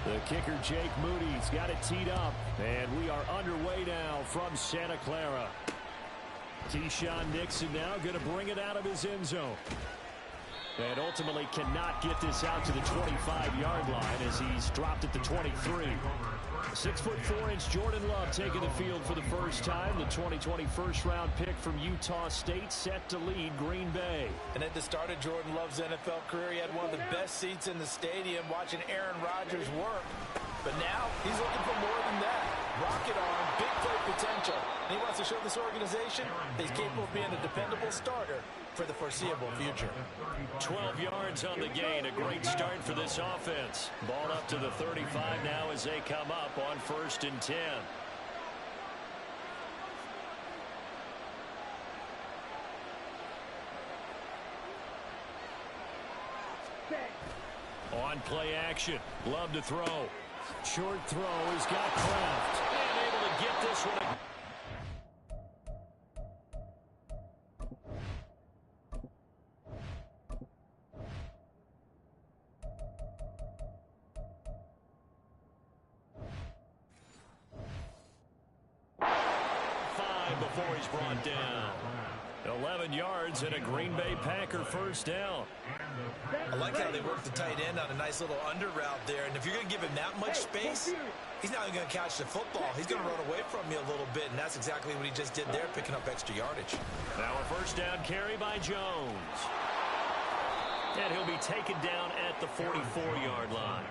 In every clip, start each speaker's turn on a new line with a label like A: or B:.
A: The kicker, Jake Moody's got it teed up. And we are underway now from Santa Clara. Keyshawn Nixon now going to bring it out of his end zone. And ultimately cannot get this out to the 25-yard line as he's dropped at the 23. 6'4" Jordan Love taking the field for the first time. The 2020 first-round pick from Utah State set to lead Green Bay.
B: And at the start of Jordan Love's NFL career, he had one of the best seats in the stadium watching Aaron Rodgers work. But now he's looking for more than that. Rocket arm, big play potential. And he wants to show this organization that he's capable of being a dependable starter for the foreseeable future.
A: 12 yards on the gain. A great start for this offense. Ball up to the 35 now as they come up on 1st and 10. On play action. Love to throw. Short throw. He's got Kraft. And able to get this one. Before he's brought down. 11 yards and a Green Bay Packer first down.
B: I like how they work the tight end on a nice little under route there. And if you're going to give him that much space, he's not even going to catch the football. He's going to run away from you a little bit, and that's exactly what he just did there, picking up extra yardage.
A: Now a first down carry by Jones. And he'll be taken down at the 44-yard line.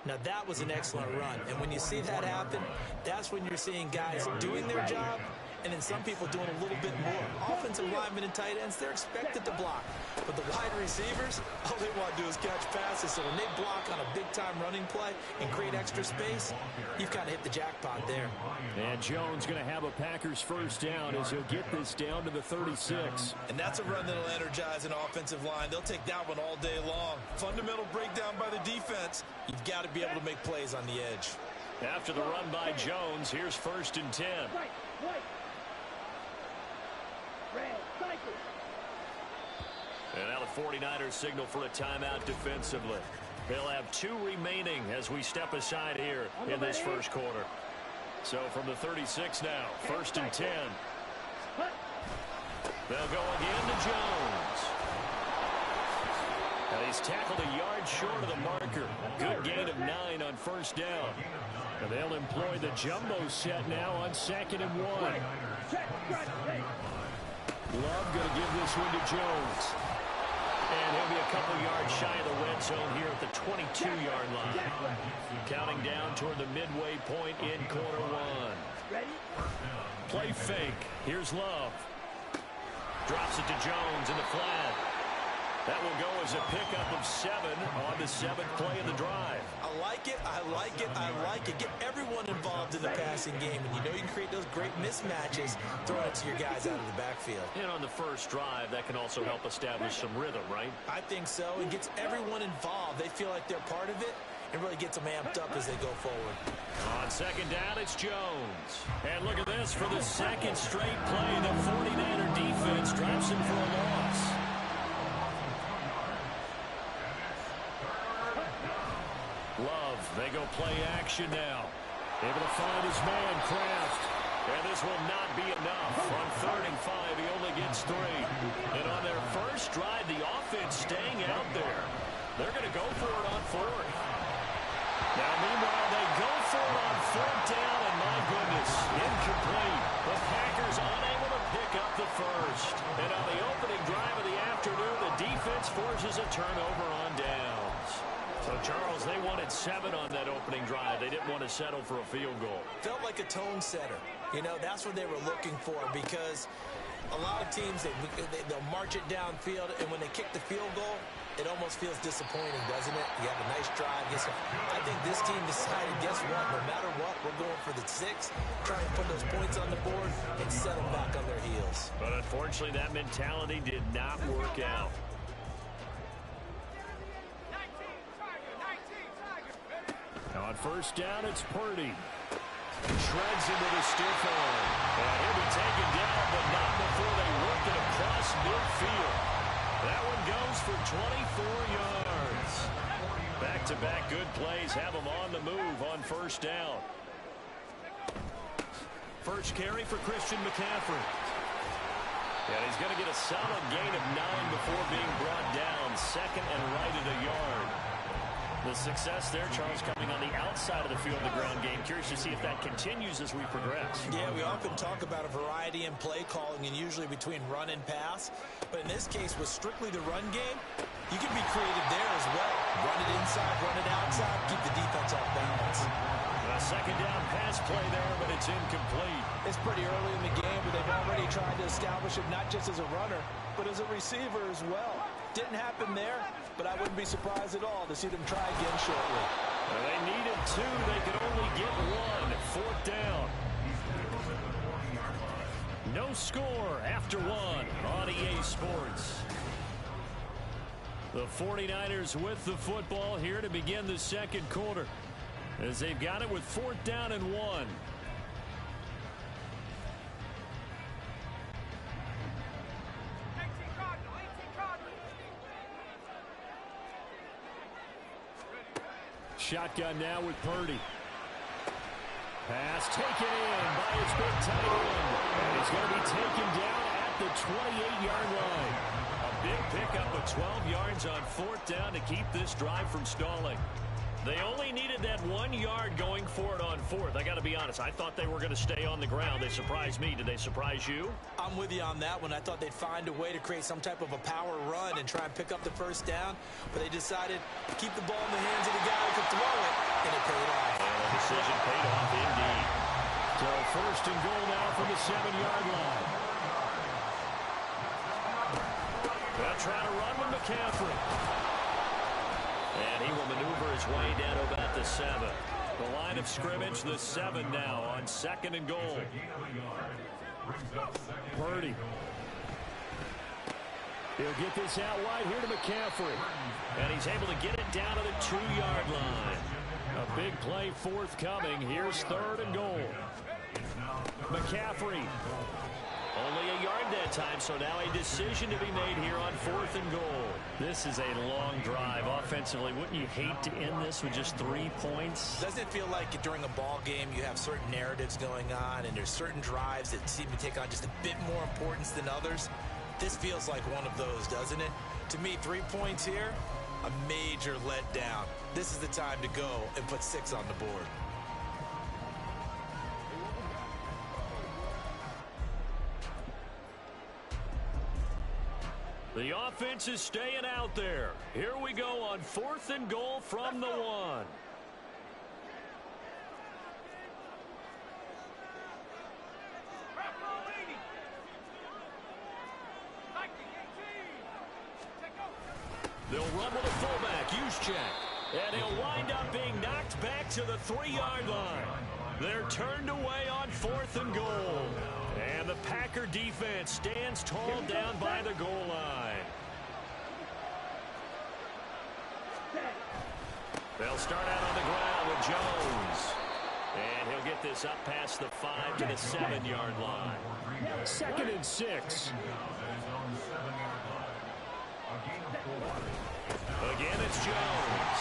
B: Now, that was an excellent run. And when you see that happen, that's when you're seeing guys doing their job and then some people doing a little bit more. Offensive linemen and tight ends, they're expected to block. But the wide receivers, all they want to do is catch passes. So when they block on a big-time running play and create extra space, you've kind of hit the jackpot there.
A: And Jones going to have a Packers first down as he'll get this down to the 36.
B: And that's a run that'll energize an offensive line. They'll take that one all day long. Fundamental breakdown by the defense. You've got to be able to make plays on the edge.
A: After the run by Jones, here's 1st and 10. And now the 49ers signal for a timeout defensively. They'll have 2 remaining as we step aside here in this first quarter. So from the 36 now, 1st and 10. They'll go again to Jones. Now he's tackled a yard short of the marker. Good gain of 9 on first down. And they'll employ the jumbo set now on 2nd and 1. Love going to give this one to Jones. And he'll be a couple yards shy of the red zone here at the 22-yard line. Counting down toward the midway point in quarter 1. Play fake. Here's Love. Drops it to Jones in the flat. That will go as a pickup of 7 on the 7th play of the drive.
B: I like it, I like it, I like it. Get everyone involved in the passing game, and you know you can create those great mismatches throwing it to your guys out of the backfield.
A: And on the first drive, that can also help establish some rhythm, right?
B: I think so. It gets everyone involved. They feel like they're part of it, and really gets them amped up as they go forward.
A: On 2nd down, it's Jones. And look at this for the 2nd straight play. The 49er defense drives him for a loss. Love, they go play action now. Able to find his man, Kraft. And this will not be enough. On 3rd and 5, he only gets 3. And on their first drive, the offense staying out there. They're going to go for it on 4th. Now, meanwhile, they go for it on 4th down, and my goodness, incomplete. The Packers unable to pick up the first. And on the opening drive of the afternoon, the defense forces a turnover on downs. So, Charles, they wanted 7 on that opening drive. They didn't want to settle for a field goal.
B: Felt like a tone setter. You know, that's what they were looking for, because a lot of teams, they'll march it downfield, and when they kick the field goal, it almost feels disappointing, doesn't it? You have a nice drive. I think this team decided, guess what? No matter what, we're going for the 6, trying to put those points on the board and set them back on their heels.
A: But unfortunately, that mentality did not work out. On first down, it's Purdy. Shreds into the stiff arm. And he'll be taken down, but not before they work it across midfield. That one goes for 24 yards. Back-to-back good plays have him on the move on first down. First carry for Christian McCaffrey. And he's going to get a solid gain of 9 before being brought down. Second and right at a yard. The success there, Charles, coming on the outside of the field of the ground game. Curious to see if that continues as we progress.
B: Yeah, we often talk about a variety in play calling and usually between run and pass. But in this case, with strictly the run game, you can be creative there as well. Run it inside, run it outside, keep the defense off balance.
A: A second down pass play there, but it's incomplete.
C: It's pretty early in the game, but they've already tried to establish it not just as a runner, but as a receiver as well. Didn't happen there, but I wouldn't be surprised at all to see them try again shortly.
A: Well, they needed 2. They could only get 1. Fourth down. No score after 1 on EA Sports. The 49ers with the football here to begin the second quarter, as they've got it with 4th down and 1. Shotgun now with Purdy. Pass taken in by his big tight end. And he's going to be taken down at the 28-yard line. A big pickup of 12 yards on 4th down to keep this drive from stalling. They only needed that 1 yard going for it on 4th. I got to be honest, I thought they were going to stay on the ground. They surprised me. Did they surprise you?
B: I'm with you on that one. I thought they'd find a way to create some type of a power run and try and pick up the first down, but they decided to keep the ball in the hands of the guy who could throw it, and it paid off.
A: And the decision paid off indeed. So first and goal now from the 7-yard line. They'll try to run with McCaffrey. And he will maneuver his way down to about the 7. The line of scrimmage, the 7 now on 2nd and goal. Purdy. He'll get this out wide here to McCaffrey. And he's able to get it down to the 2-yard line. A big play forthcoming. Here's 3rd and goal. McCaffrey. Only a yard that time, so now a decision to be made here on 4th and goal. This is a long drive offensively. Wouldn't you hate to end this with just 3 points?
B: Doesn't it feel like during a ball game you have certain narratives going on and there's certain drives that seem to take on just a bit more importance than others? This feels like one of those, doesn't it? To me, 3 points here, a major letdown. This is the time to go and put 6 on the board.
A: The offense is staying out there. Here we go on 4th and goal from the 1. They'll run with a fullback, Juszczyk. And he'll wind up being knocked back to the 3-yard line. They're turned away on 4th and goal. And the Packer defense stands tall down by the goal line. They'll start out on the ground with Jones. And he'll get this up past the 5 to the 7-yard line. 2nd and 6. Again, it's Jones.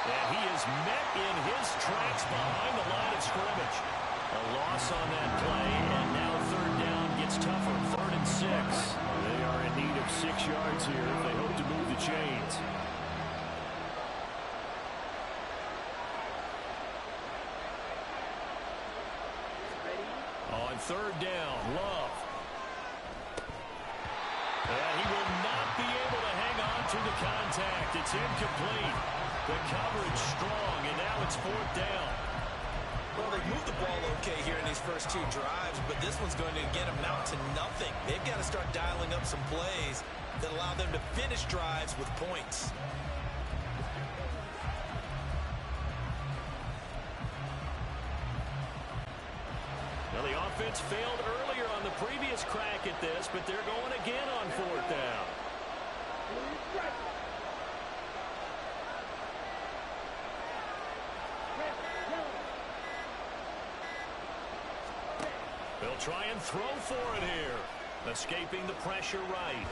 A: And he is met in his tracks behind the line of scrimmage. A loss on that play, and now 3rd down gets tougher. 3rd and 6. They are in need of 6 yards here if they hope to move the chains. On 3rd down, Love. And he will not be able to hang on to the contact. It's incomplete. The coverage strong, and now it's 4th down.
B: Well, they've moved the ball okay here in these first 2 drives, but this one's going to get them out to nothing. They've got to start dialing up some plays that allow them to finish drives with points.
A: Well, the offense failed earlier on the previous crack at this, but they're going again on 4th down. They'll try and throw for it here. Escaping the pressure right.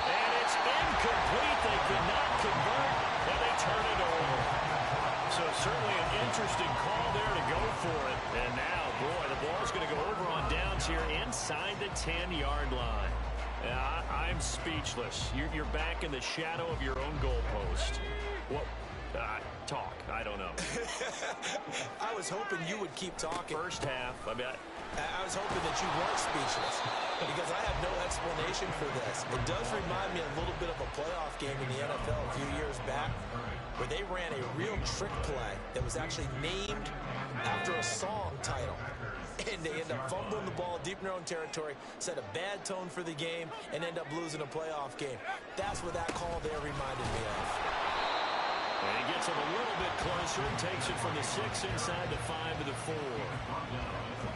A: And it's incomplete. They could not convert. and they turn it over. So certainly an interesting call there to go for it. And now, boy, the ball's going to go over on downs here inside the 10-yard line. I'm speechless. You're back in the shadow of your own goalpost. Well, talk. I don't know.
B: I was hoping you would keep talking.
A: First half, I
B: was hoping that you weren't speechless because I have no explanation for this. It does remind me a little bit of a playoff game in the NFL a few years back where they ran a real trick play that was actually named after a song title. And they end up fumbling the ball deep in their own territory, set a bad tone for the game, and end up losing a playoff game. That's what that call there reminded me of.
A: And he gets it a little bit closer and takes it from the 6 inside the 5 to the 4.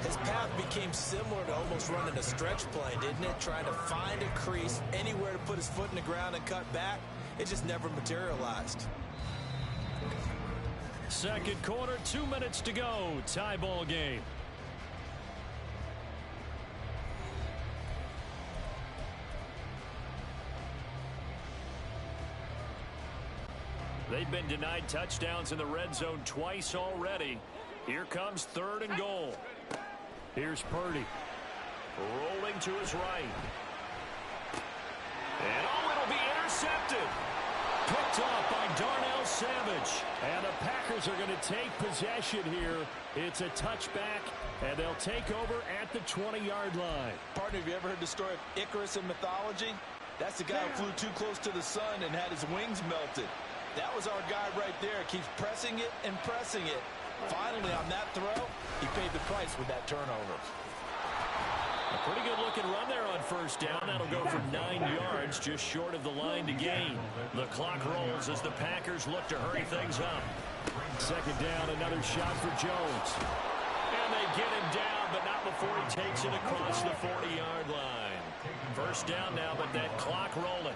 B: His path became similar to almost running a stretch play, didn't it? Trying to find a crease, anywhere to put his foot in the ground and cut back. It just never materialized.
A: Second quarter, 2 minutes to go. Tie ball game. They've been denied touchdowns in the red zone twice already. Here comes 3rd and goal. Here's Purdy. Rolling to his right. And it'll be intercepted. Picked off by Darnell Savage. And the Packers are going to take possession here. It's a touchback, and they'll take over at the 20-yard line.
C: Partner, have you ever heard the story of Icarus in mythology? That's the guy who flew too close to the sun and had his wings melted. That was our guy right there. Keeps pressing it and pressing it. Finally, on that throw, he paid the price with that turnover.
A: A pretty good-looking run there on first down. That'll go for 9 yards, just short of the line to gain. The clock rolls as the Packers look to hurry things up. Second down, another shot for Jones. And they get him down, but not before he takes it across the 40-yard line. First down now, but that clock rolling.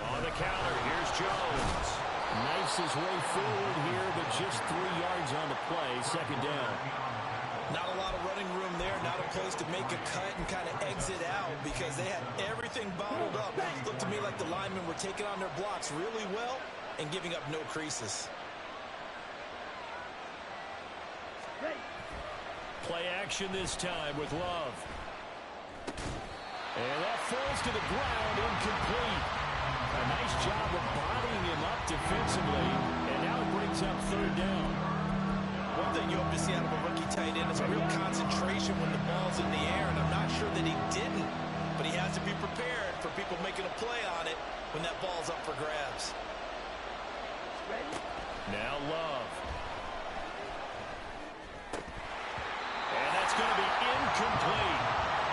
A: On the counter, here's Jones. Knifes his way forward here, but just 3 yards on the play. Second down.
B: Not a lot of running room there, not a place to make a cut and kind of exit out because they had everything bottled up. Looked to me like the linemen were taking on their blocks really well and giving up no creases.
A: Play action this time with Love. And that falls to the ground, incomplete. A nice job of bodying him up defensively, and now it brings up 3rd down.
B: One thing you hope to see out of a rookie tight end is a real concentration when the ball's in the air, and I'm not sure that he didn't, but he has to be prepared for people making a play on it when that ball's up for grabs.
A: Now Love. And that's going to be incomplete.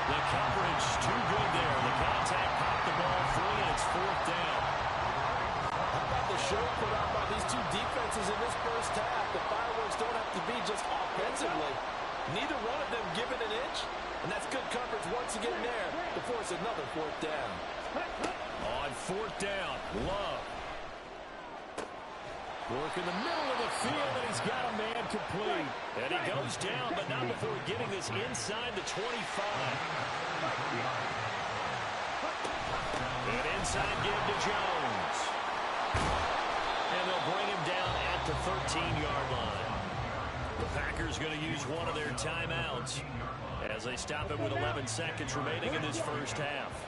A: The coverage too good there. The contact popped the ball free, and it's 4th down.
C: How about the show put on by these two defenses in this first half? The fireworks don't have to be just offensively. Neither one of them given an inch, and that's good coverage once again there to force another 4th down.
A: On 4th down, Love. Work in the middle of the field, and he's got a man complete. And he goes down, but not before getting this inside the 25. And inside give to Jones. And they'll bring him down at the 13-yard line. The Packers going to use one of their timeouts as they stop it with 11 seconds remaining in this first half.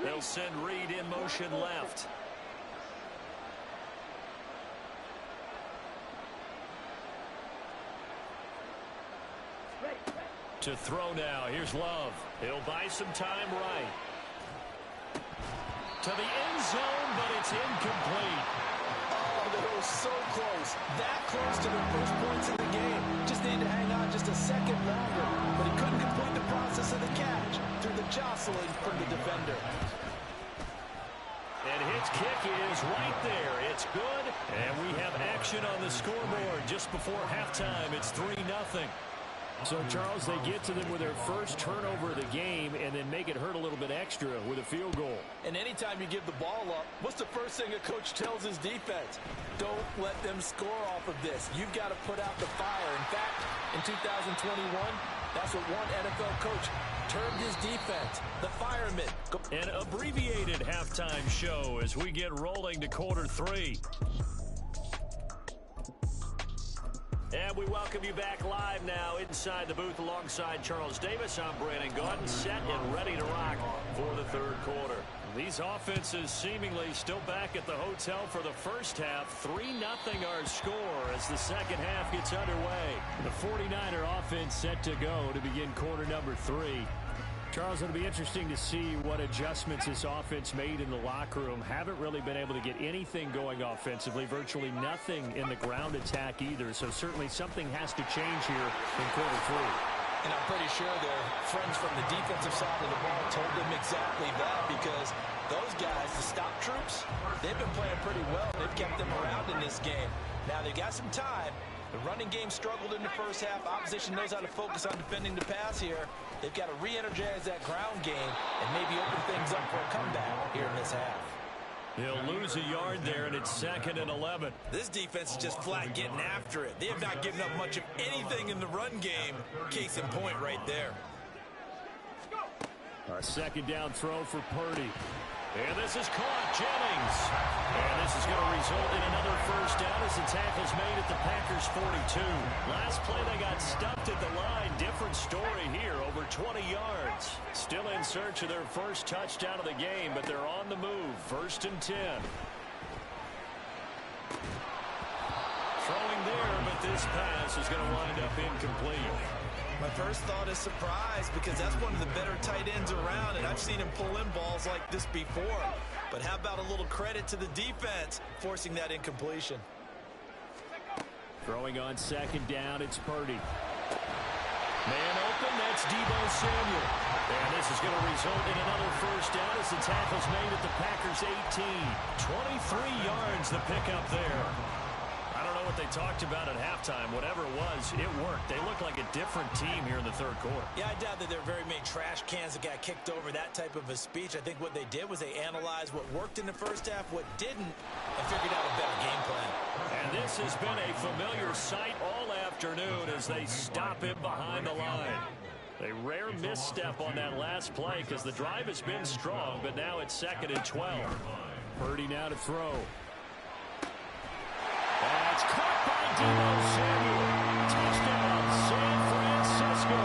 A: They'll send Reed in motion left. To throw now. Here's Love. He'll buy some time right. To the end zone, but it's incomplete.
C: Oh, that was so close. That close to the first points of the game. Just needed to hang on just a second longer, but he couldn't complete the process of the catch through the jostling from the defender.
A: And his kick is right there. It's good. And we have action on the scoreboard just before halftime. It's 3-0. So, Charles, they get to them with their first turnover of the game and then make it hurt a little bit extra with a field goal.
C: And anytime you give the ball up, what's the first thing a coach tells his defense? Don't let them score off of this. You've got to put out the fire. In fact, in 2021,
B: That's what one NFL coach termed his defense, the firemen.
A: An abbreviated halftime show as we get rolling to quarter 3. And we welcome you back live now inside the booth alongside Charles Davis. I'm Brandon Gaudin, set and ready to rock for the third quarter. These offenses seemingly still back at the hotel for the first half. 3-0 our score as the second half gets underway.
D: The 49er offense set to go to begin quarter number 3. Charles, it'll be interesting to see what adjustments this offense made in the locker room. Haven't really been able to get anything going offensively, virtually nothing in the ground attack either. So certainly something has to change here in quarter 3.
B: And I'm pretty sure their friends from the defensive side of the ball told them exactly that, because those guys, the stop troops, they've been playing pretty well. They've kept them around in this game. Now they've got some time. The running game struggled in the first half. Opposition knows how to focus on defending the pass here. They've got to re-energize that ground game and maybe open things up for a comeback here in this half.
A: He'll lose a yard there, and it's 2nd and 11.
B: This defense is just flat getting after it. They have not given up much of anything in the run game. Case in point right there.
D: A second down throw for Purdy.
A: And this is caught, Jennings. And this is going to result in another first down as the tackle's made at the Packers' 42. Last play they got stuffed at the line. Different story here, over 20 yards. Still in search of their first touchdown of the game, but they're on the move. 1st and 10. Throwing there, but this pass is going to wind up incomplete.
B: My first thought is surprise, because that's one of the better tight ends around, and I've seen him pull in balls like this before. But how about a little credit to the defense forcing that incompletion?
D: Throwing on second down, it's Purdy.
A: Man open, that's Deebo Samuel. And this is going to result in another first down as the tackle's made at the Packers' 18. 23 yards the pickup there. I don't know what they talked about at halftime. Whatever it was, it worked. They look like a different team here in the third quarter.
B: Yeah, I doubt that there are very many trash cans that got kicked over, that type of a speech. I think what they did was they analyzed what worked in the first half, what didn't, and figured out a better game plan.
A: And this has been a familiar sight all afternoon as they stop him behind the line. A rare misstep on that last play because the drive has been strong, but now it's 2nd and 12.
D: Purdy now to throw.
A: That's caught by Deebo Samuel. Touchdown, San Francisco.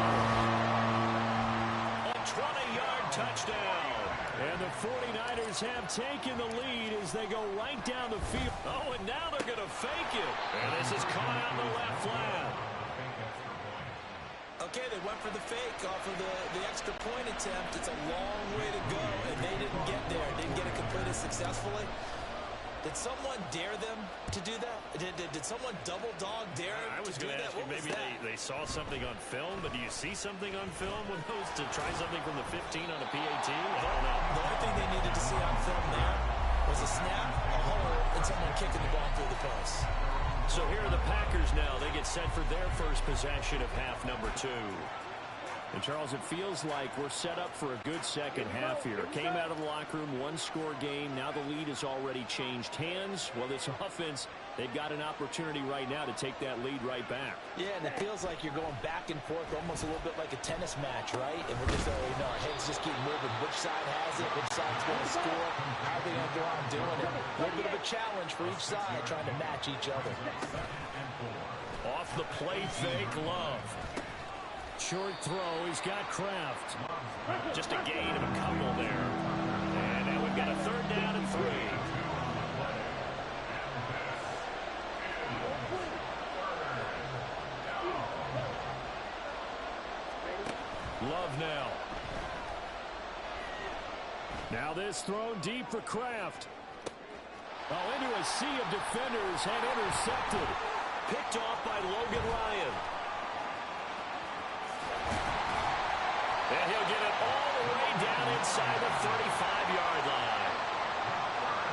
A: A 20-yard touchdown.
D: And the 49ers have taken the lead as they go right down the field.
A: Oh, and now they're going to fake it. And this is caught out in the left flat.
B: Okay, they went for the fake off of the extra point attempt. It's a long way to go, and they didn't get there. Didn't get it completed successfully. Did someone dare them to do that? Did someone double dog dare them
A: I was going to ask you, maybe they saw something on film, but do you see something on film with those to try something from the 15 on a PAT? I don't know.
B: The only thing they needed to see on film there was a snap, a hole, and someone kicking the ball through the post.
A: So here are the Packers now. They get set for their first possession of half number 2.
D: And, Charles, it feels like we're set up for a good second half here. Came out of the locker room, one-score game. Now the lead has already changed hands. Well, this offense, they've got an opportunity right now to take that lead right back.
B: Yeah, and it feels like you're going back and forth, almost a little bit like a tennis match, right? And we're just, our heads just keep moving. Which side has it? Which side's going to score? How are they going to go on doing it? A little bit of a challenge for each side, trying to match each other.
A: Off the play fake, Love.
D: Short throw, he's got Kraft.
A: Just a gain of a couple there. And now we've got a 3rd down and 3. Love now.
D: Now this thrown deep for Kraft. Oh, into a sea of defenders and intercepted.
A: Picked off by Logan Ryan. And he'll get it all the way down inside the 35-yard line.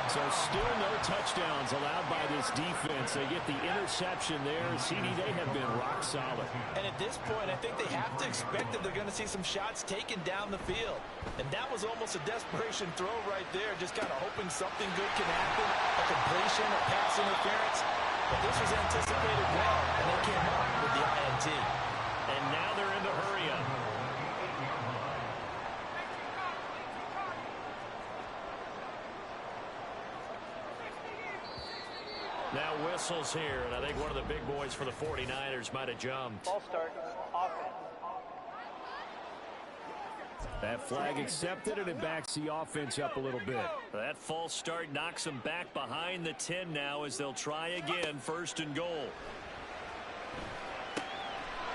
D: So still no touchdowns allowed by this defense. They get the interception there. CD, they have been rock solid.
B: And at this point, I think they have to expect that they're going to see some shots taken down the field. And that was almost a desperation throw right there, just kind of hoping something good can happen, a completion, a pass interference. But this was anticipated well, and they came up with the INT.
A: And now they're in the hurry-up. Now whistles here, and I think one of the big boys for the 49ers might have jumped.
E: Ball start, offense.
D: That flag accepted, and it backs the offense up a little bit.
A: That false start knocks them back behind the 10 now as they'll try again, 1st and goal.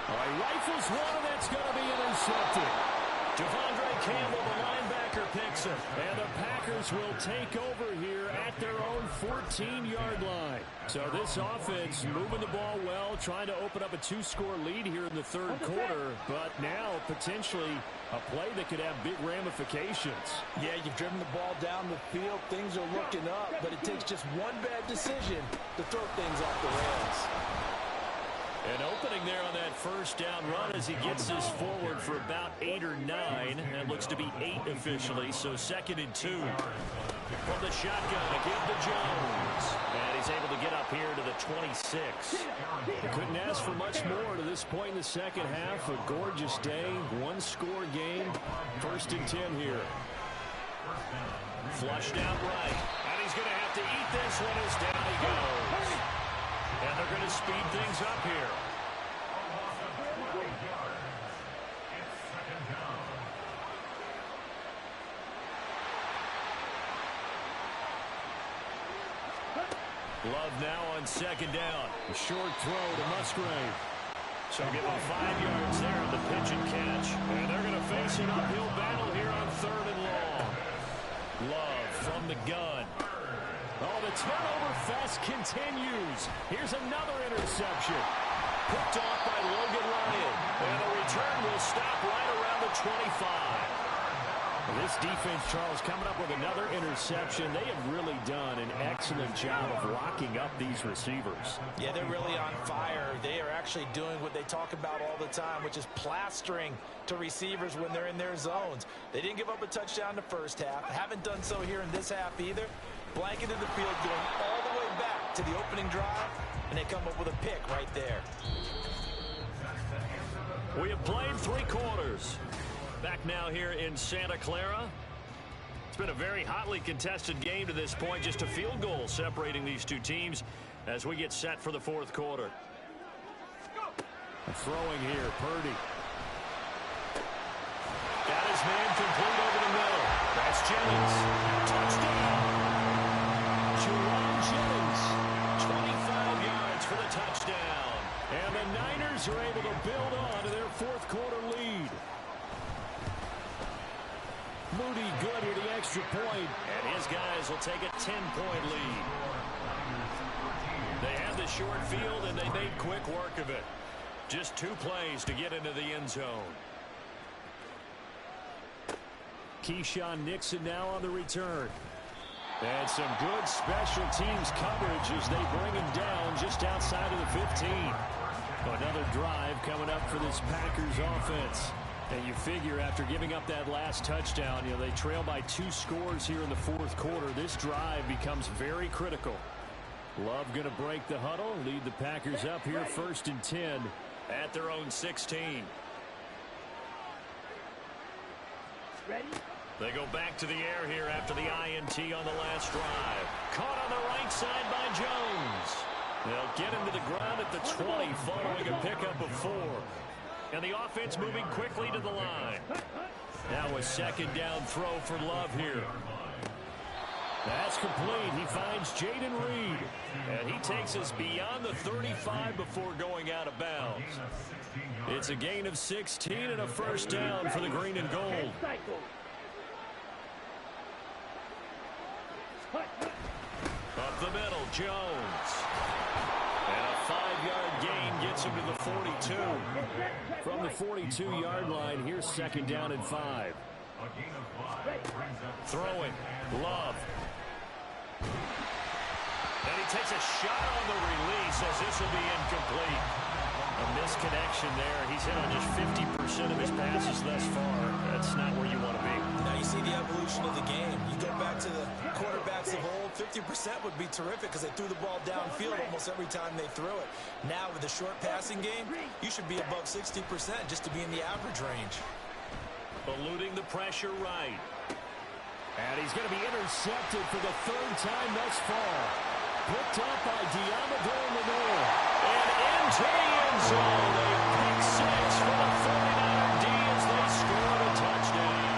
D: All right, rifles one, and that's going to be intercepted.
A: Devondre Campbell, the linebacker, picks it.
D: And the Packers will take over here at their own 14-yard line. So this offense moving the ball well, trying to open up a 2-score lead here in the 3rd quarter. But now potentially a play that could have big ramifications.
C: Yeah, you've driven the ball down the field. Things are looking up, but it takes just one bad decision to throw things off the rails.
A: An opening there on that 1st down run as he gets this forward for about 8 or 9. That looks to be 8 officially, so 2nd and 2. From the shotgun, a give to Jones. And he's able to get up here to the 26.
D: They couldn't ask for much more to this point in the 2nd half. A gorgeous day, 1-score game. 1st and 10 here.
A: Flushed out right. And he's going to have to eat this one as down he goes. And they're going to speed things up here. Love now on 2nd down.
D: A short throw to Musgrave.
A: So give him 5 yards there on the pitch and catch. And they're going to face an uphill battle here on 3rd and long. Love from the gun.
D: Oh, the turnover fest continues. Here's another interception.
A: Picked off by Logan Ryan. And the return will stop right around the 25.
D: This defense, Charles, coming up with another interception. They have really done an excellent job of locking up these receivers.
B: Yeah, they're really on fire. They are actually doing what they talk about all the time, which is plastering to receivers when they're in their zones. They didn't give up a touchdown the 1st half. Haven't done so here in this half either. Blanketed the field, going all the way back to the opening drive, and they come up with a pick right there.
A: We have played 3 quarters. Back now here in Santa Clara. It's been a very hotly contested game to this point. Just a field goal separating these two teams as we get set for the 4th quarter.
D: Throwing here, Purdy.
A: Got his man complete over the middle. That's Jennings. Touchdown.
D: Jerome Jennings.
A: 25 yards for the touchdown.
D: And the Niners are able to build on to their 4th quarter lead. Moody good with the extra point.
A: And his guys will take a 10-point lead. They had the short field, and they made quick work of it. Just 2 plays to get into the end zone.
D: Keyshawn Nixon now on the return. And some good special teams coverage as they bring him down just outside of the 15. Another drive coming up for this Packers offense. And you figure after giving up that last touchdown, they trail by 2 scores here in the 4th quarter. This drive becomes very critical. Love going to break the huddle, lead the Packers up here 1st and 10
A: at their own 16.
E: Ready?
A: They go back to the air here after the INT on the last drive. Caught on the right side by Jones. They'll get him to the ground at the 20 following a pickup of 4. And the offense moving quickly to the line. Now a 2nd down throw for Love here.
D: That's complete. He finds Jaden Reed.
A: And he takes us beyond the 35 before going out of bounds. It's a gain of 16 and a 1st down for the green and gold. Up the middle, Jones. And a 5-yard gain gets him to the 42.
D: From the 42-yard line, here's 2nd down and 5.
A: Throwing, Love. And he takes a shot on the release as this will be incomplete. A misconnection there. He's hit on just 50% of his passes thus far. That's not where you want to be.
B: Now you see the evolution of the game. You go back to the quarterbacks of old, 50% would be terrific because they threw the ball downfield almost every time they threw it. Now with the short passing game, you should be above 60% just to be in the average range.
A: Eluding the pressure right.
D: And he's going to be intercepted for the 3rd time thus far. picked up by Diamador Lenore. And into the end zone. A pick six for the 49er D as they scored a touchdown.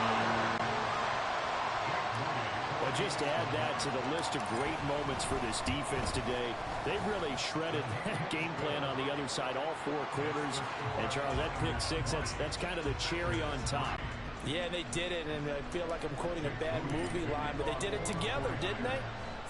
D: Well, just add that to the list of great moments for this defense today. They've really shredded that game plan on the other side all 4 quarters. And, Charles, that pick six, that's kind of the cherry on top.
B: Yeah, they did it, and I feel like I'm quoting a bad movie line, but they did it together, didn't they?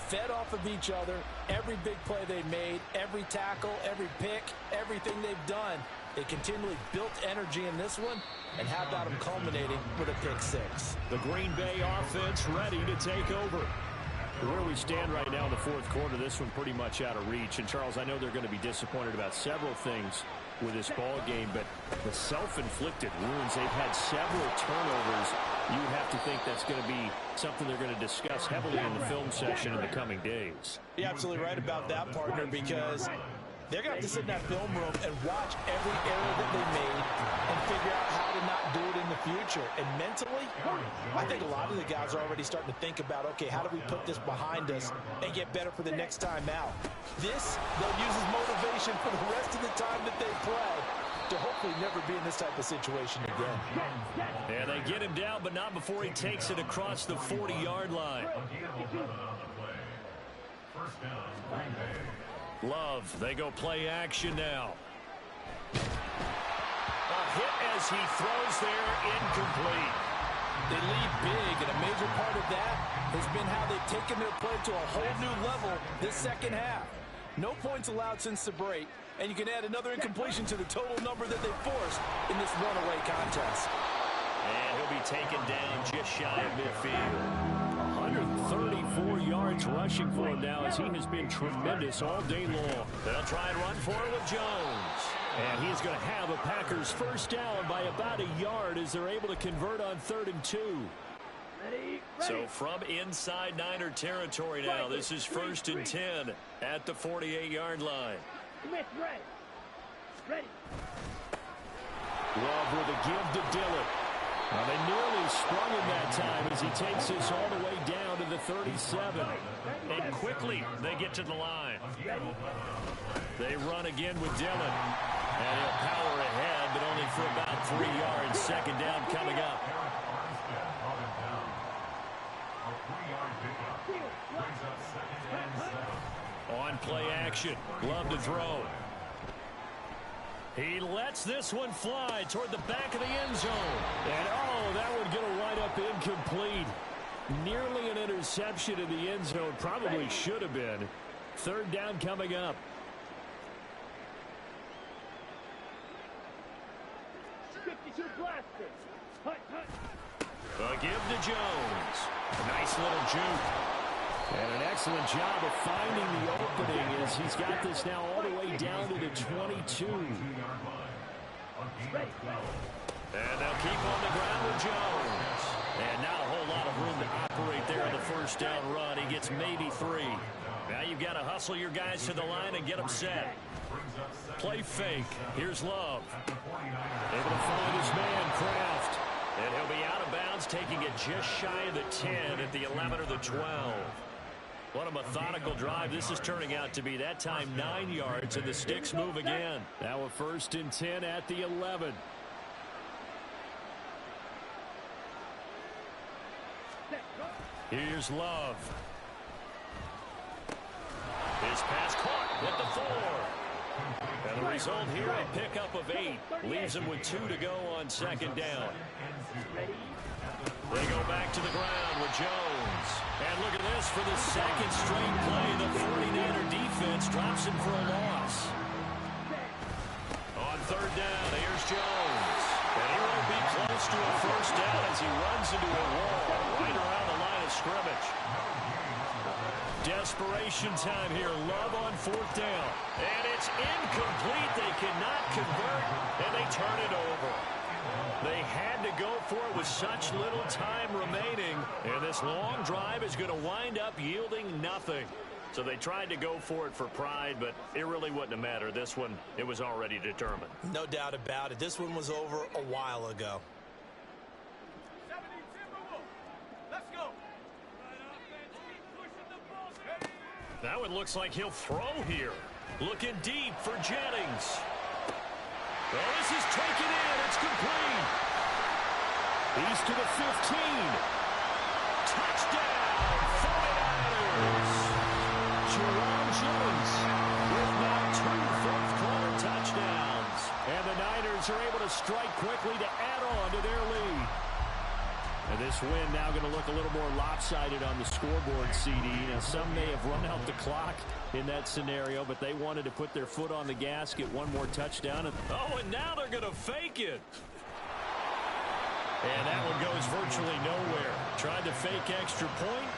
B: Fed off of each other, every big play they made, every tackle, every pick, everything they've done. They continually built energy in this one, and how about them culminating with a pick six?
D: The Green Bay offense ready to take over. Where we stand right now in the 4th quarter, this one pretty much out of reach. And, Charles, I know they're going to be disappointed about several things with this ball game, but the self-inflicted wounds, they've had several turnovers. You would have to think that's going to be something they're going to discuss heavily in the film session in the coming days.
B: You're absolutely right about that, partner, because they're going to have to sit in that film room and watch every error that they made and figure out how to not do it in the future. And mentally, I think a lot of the guys are already starting to think about, okay, how do we put this behind us and get better for the next time out? This, they'll use as motivation for the rest of the time that they play to hopefully never be in this type of situation again.
D: Yeah, they get him down, but not before he takes it across the 40-yard line. Love, they go play action now. A hit as he throws there, incomplete.
B: They lead big, and a major part of that has been how they've taken their play to a whole new level this second half. No points allowed since the break, and you can add another incompletion to the total number that they forced in this runaway contest.
D: And he'll be taken down just shy of midfield. 134 yards rushing for him now as he has been tremendous all day long. They'll try and run for it with Jones. And he's going to have a Packers first down by about a yard as they're able to convert on 3rd and 2. So from inside Niner territory now, this is 1st and 10 at the 48-yard line. Love with a give to Dillon. Well, they nearly sprung him that time as he takes this all the way down to the 37. And quickly they get to the line. They run again with Dillon. And he'll power ahead, but only for about 3 yards. 2nd down coming up. On play action. Love to throw. He lets this one fly toward the back of the end zone. And, oh, that one going to wind up incomplete. Nearly an interception in the end zone. Probably should have been. 3rd down coming up. A give to Jones. A nice little juke. And an excellent job of finding the opening as he's got this now all the way down to the 22. And they'll keep on the ground with Jones. And not a whole lot of room to operate there on the first down run. He gets maybe 3. Now you've got to hustle your guys to the line and get them set. Play fake. Here's Love. Able to find his man, Kraft. And he'll be out of bounds, taking it just shy of the 10 at the 11 or the 12. What a methodical drive this is turning out to be. That time 9 yards, and the sticks move again. Now a 1st and 10 at the 11. Here's Love. His pass caught at the 4. And the result here, a pickup of 8. Leaves him with 2 to go on 2nd down. They go back to the ground with Jones. And look at this for the 2nd straight play. The 49er defense drops him for a loss. On 3rd down, here's Jones. And he won't be close to a first down as he runs into a wall right around the line of scrimmage. Desperation time here. Love on 4th down. And it's incomplete. They cannot convert, and they turn it over. They had to go for it with such little time remaining, and this long drive is going to wind up yielding nothing. So they tried to go for it for pride, but it really wouldn't have mattered. This one, it was already determined.
B: No doubt about it. This one was over a while ago.
A: That one looks like he'll throw here. Looking deep for Jennings. Well, this is taken in. It's complete. He's to the 15. Touchdown, 49ers. Jerome Jennings with now 2 fourth-quarter touchdowns. And the Niners are able to strike quickly to add on to their lead. And this win now going to look a little more lopsided on the scoreboard, CD. Now, some may have run out the clock in that scenario, but they wanted to put their foot on the gas, get one more touchdown. And now they're going to fake it. And that one goes virtually nowhere. Tried to fake extra point,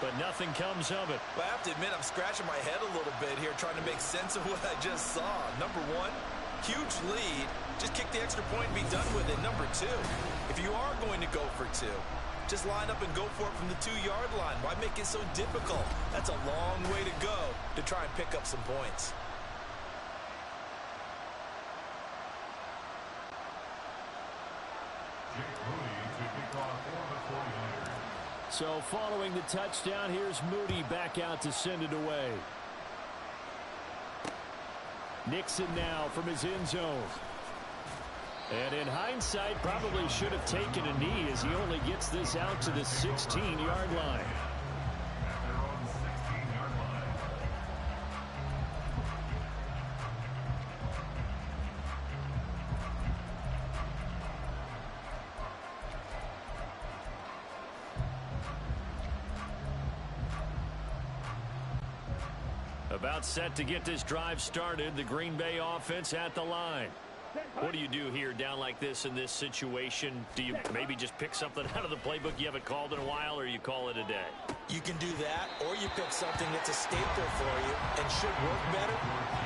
A: but nothing comes of it.
C: Well, I have to admit, I'm scratching my head a little bit here trying to make sense of what I just saw. Number one, huge lead. Just kick the extra point and be done with it. Number two, if you are going to go for 2, just line up and go for it from the 2-yard line. Why make it so difficult? That's a long way to go to try and pick up some points.
D: So following the touchdown, here's Moody back out to send it away. Nixon now from his end zone. And in hindsight, probably should have taken a knee as he only gets this out to the 16-yard line. About set to get this drive started. The Green Bay offense at the line. What do you do here down like this in this situation? Do you maybe just pick something out of the playbook you haven't called in a while, or you call it a day?
B: You can do that, or you pick something that's a staple for you and should work better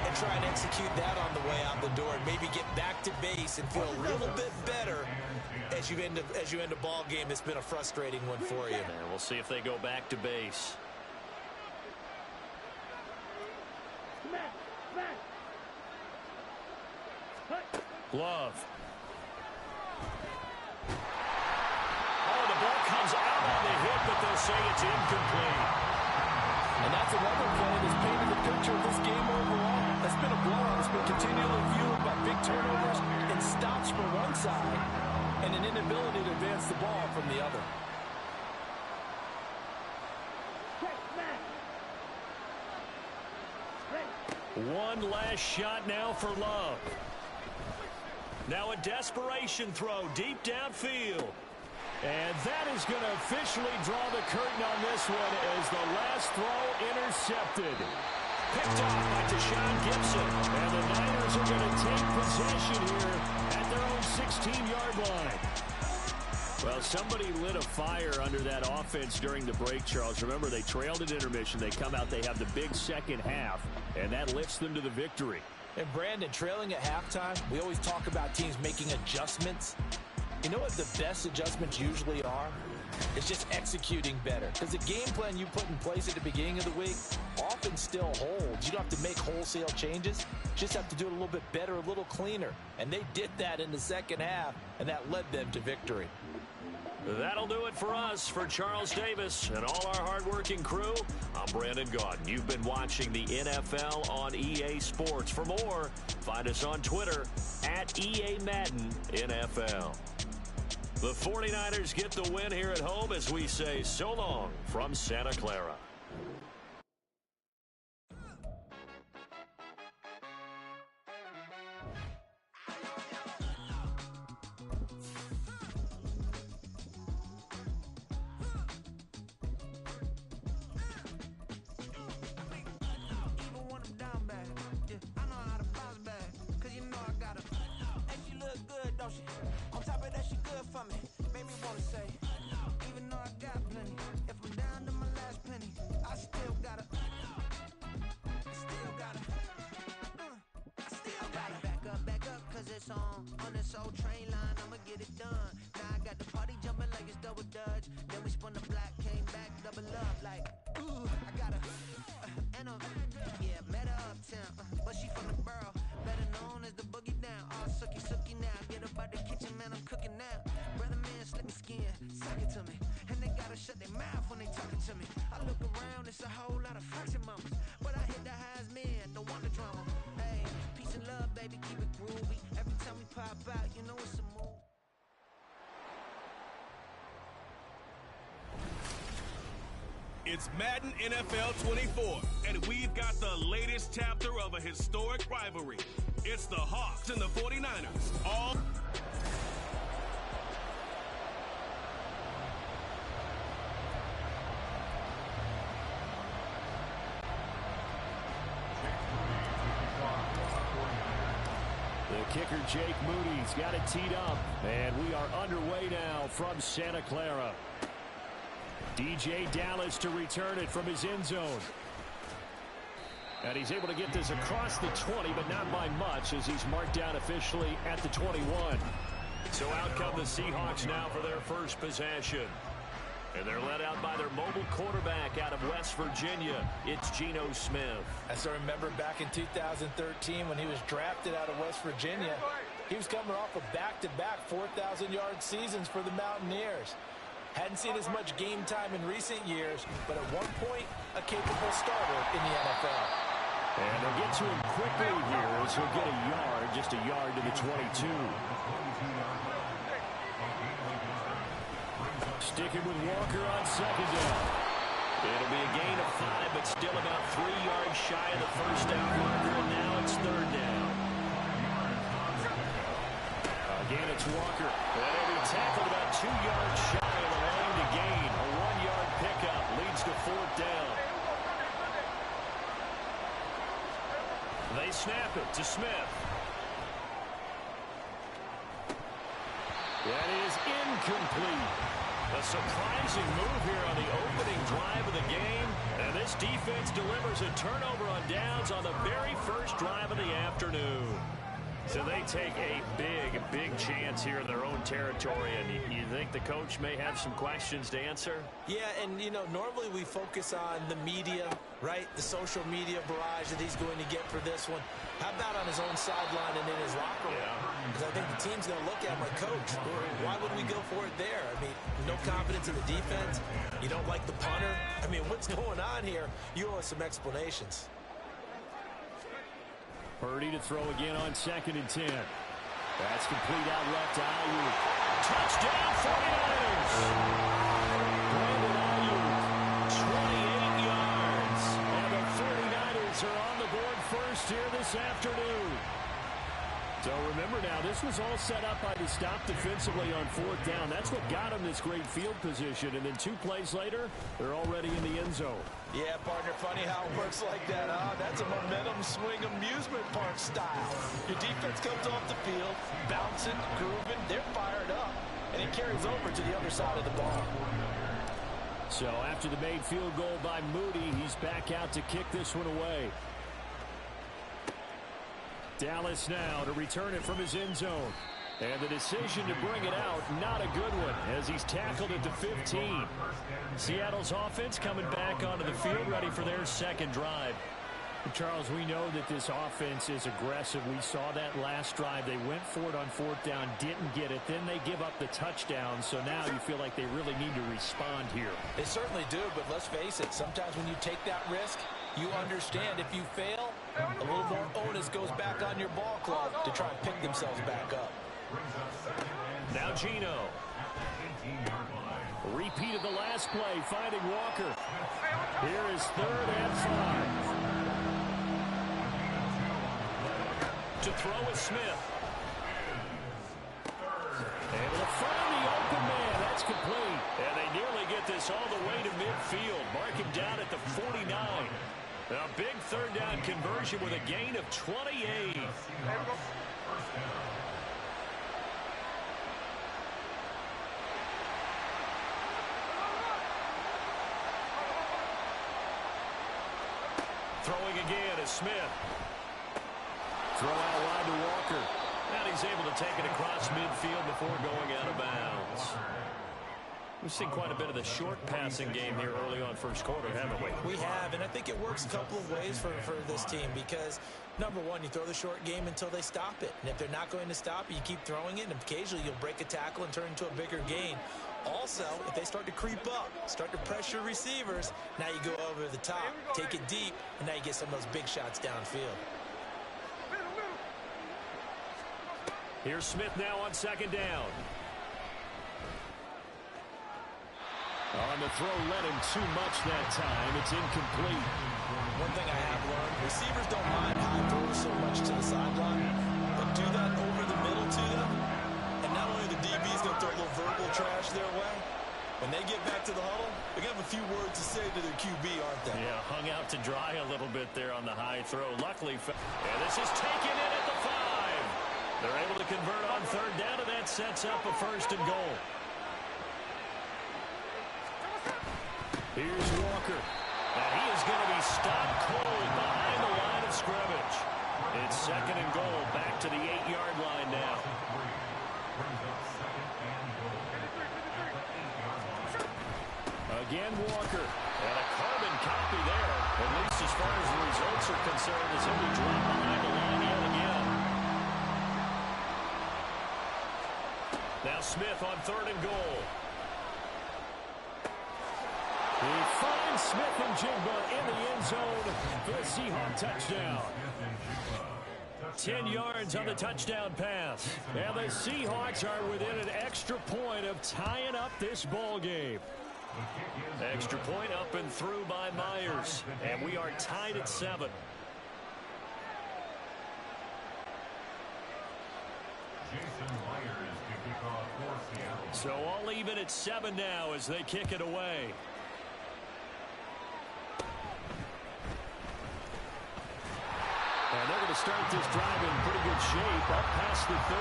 B: and try and execute that on the way out the door and maybe get back to base and feel a little bit better as you end a ball game that's been a frustrating one for you.
A: And we'll see if they go back to base. Love. Oh, the ball comes out on the hit, but they'll say it's incomplete.
C: And that's another play that's painted the picture of this game overall. That's been a blowout. It's been continually fueled by big turnovers and stops from one side and an inability to advance the ball from the other.
A: One last shot now for Love. Now a desperation throw deep downfield. And that is going to officially draw the curtain on this one as the last throw intercepted. Picked off by Deshaun Gibson. And the Niners are going to take possession here at their own 16-yard line. Well, somebody lit a fire under that offense during the break, Charles. Remember, they trailed at intermission. They come out, they have the big second half, and that lifts them to the victory.
B: And Brandon, trailing at halftime, we always talk about teams making adjustments. You know what the best adjustments usually are? It's just executing better. Because the game plan you put in place at the beginning of the week often still holds. You don't have to make wholesale changes. You just have to do it a little bit better, a little cleaner. And they did that in the second half, and that led them to victory.
A: That'll do it for us. For Charles Davis and all our hardworking crew, I'm Brandon Gaudin. You've been watching the NFL on EA Sports. For more, find us on Twitter at EA Madden NFL. The 49ers get the win here at home as we say so long from Santa Clara.
F: On top of that, she good for me. Made me wanna say, even though I got plenty, if I'm down to my last penny, I still gotta back up, cause it's on this old train line, I'ma get it done. Now I got the party jumping like it's double dutch. Then we spun the block, came back, double up, like, ooh, I got met her uptown, but she from the borough, better known as the boogie down. All sookie now, get up out the kitchen, man, I'm cooking now. Brother man, slip me skin, suck it to me, and they got gotta shut their mouth when they talking to me. I look around, it's a whole lot of flexing mamas, but I hit the highs, man, don't want the drama. Hey, peace and love, baby, keep it groovy. Every time we pop out, you know it's a move.
G: It's Madden NFL 24, and we've got the latest chapter of a historic rivalry. It's the Hawks and the 49ers. All
D: the kicker, Jake Moody's got it teed up, and we are underway now from Santa Clara. DJ Dallas to return it from his end zone. And he's able to get this across the 20, but not by much, as he's marked down officially at the 21.
A: So out come the Seahawks now for their first possession. And they're led out by their mobile quarterback out of West Virginia. It's Geno Smith.
C: As I remember back in 2013 when he was drafted out of West Virginia, he was coming off of back-to-back 4,000-yard seasons for the Mountaineers. Hadn't seen as much game time in recent years, but at one point, a capable starter in the NFL.
D: And they'll get to him quickly here as he'll get a yard, just a yard to the 22. Sticking with Walker on second down.
A: It'll be a gain of 5, but still about 3 yards shy of the first down marker, and now it's third down.
D: Again, it's Walker.
A: And he'll be tackled about 2 yards shy of the line to gain. A 1-yard pickup leads to fourth down. They snap it to Smith.
D: That is incomplete.
A: A surprising move here on the opening drive of the game. And this defense delivers a turnover on downs on the very first drive of the afternoon. So they take a big chance here in their own territory. And you think the coach may have some questions to answer?
B: Yeah, and, you know, normally we focus on the media, right? The social media barrage that he's going to get for this one. How about on his own sideline and in his locker room? Because I think the team's going to look at him like, Coach, why would we go for it there? I mean, no confidence in the defense. You don't like the punter. I mean, what's going on here? You owe us some explanations.
D: Purdy to throw again on 2nd and 10. That's complete out left to Ayuk.
A: Touchdown, 49ers!
D: Brandon Ayuk,
A: 28 yards.
D: and the 49ers are on the board first here this afternoon. So remember now, this was all set up by the stop defensively on 4th down. That's what got them this great field position. And then 2 plays later, they're already in the end zone.
C: Yeah, partner, funny how it works like that, huh? That's a momentum swing amusement park style. Your defense comes off the field, bouncing, grooving, they're fired up. And it carries over to the other side of the ball.
D: So after the made field goal by Moody, he's back out to kick this one away. Dallas now to return it from his end zone. And the decision to bring it out, not a good one, as he's tackled at the 15. Seattle's offense coming back onto the field, ready for their second drive. Charles, we know that this offense is aggressive. We saw that last drive. They went for it on 4th down, didn't get it. Then they give up the touchdown. So now you feel like they really need to respond here.
C: They certainly do, but let's face it, sometimes when you take that risk, you understand if you fail, a little more onus goes back on your ball club to try and pick themselves back up.
A: Now Geno.
D: Repeat of the last play, finding Walker. Here is 3rd and 5.
A: To throw is Smith.
D: Able to find the open man. That's complete.
A: And they nearly get this all the way to midfield. Mark him down at the 49. A big 3rd down conversion with a gain of 28. Throwing again is Smith.
D: Throw out wide to Walker.
A: And he's able to take it across midfield before going out of bounds.
D: We've seen quite a bit of the short passing game here early on first quarter, haven't we?
B: We have, and I think it works a couple of ways for this team because, number one, you throw the short game until they stop it. And if they're not going to stop it, you keep throwing it, and occasionally you'll break a tackle and turn into a bigger gain. Also, if they start to creep up, start to pressure receivers, now you go over the top, take it deep, and now you get some of those big shots downfield.
D: Here's Smith now on second down. On the throw, led him too much that time. It's incomplete.
B: One thing I have learned, receivers don't mind high throws so much to the sideline, but do that over the middle to them, and not only the DB's going to throw a little verbal trash their way, when they get back to the huddle, they're going to have a few words to say to their QB, aren't they?
D: Yeah, hung out to dry a little bit there on the high throw. Luckily, and this is taken in at the 5. They're able to convert on third down, and that sets up a first and goal. Here's Walker. And he is going to be stopped cold behind the line of scrimmage. It's second and goal, back to the 8-yard line now. Again, Walker. And a carbon copy there, at least as far as the results are concerned, as he'll be dropped behind the line yet again. Now Smith on third and goal. He finds Smith and Jigba in the end zone for the Seahawk touchdown. 10 yards on the touchdown pass. And the Seahawks are within an extra point of tying up this ball game. Extra point up and through by Myers. And we are tied at 7. So all even at 7 now as they kick it away. And they're going to start this drive in pretty good shape, up past the 30.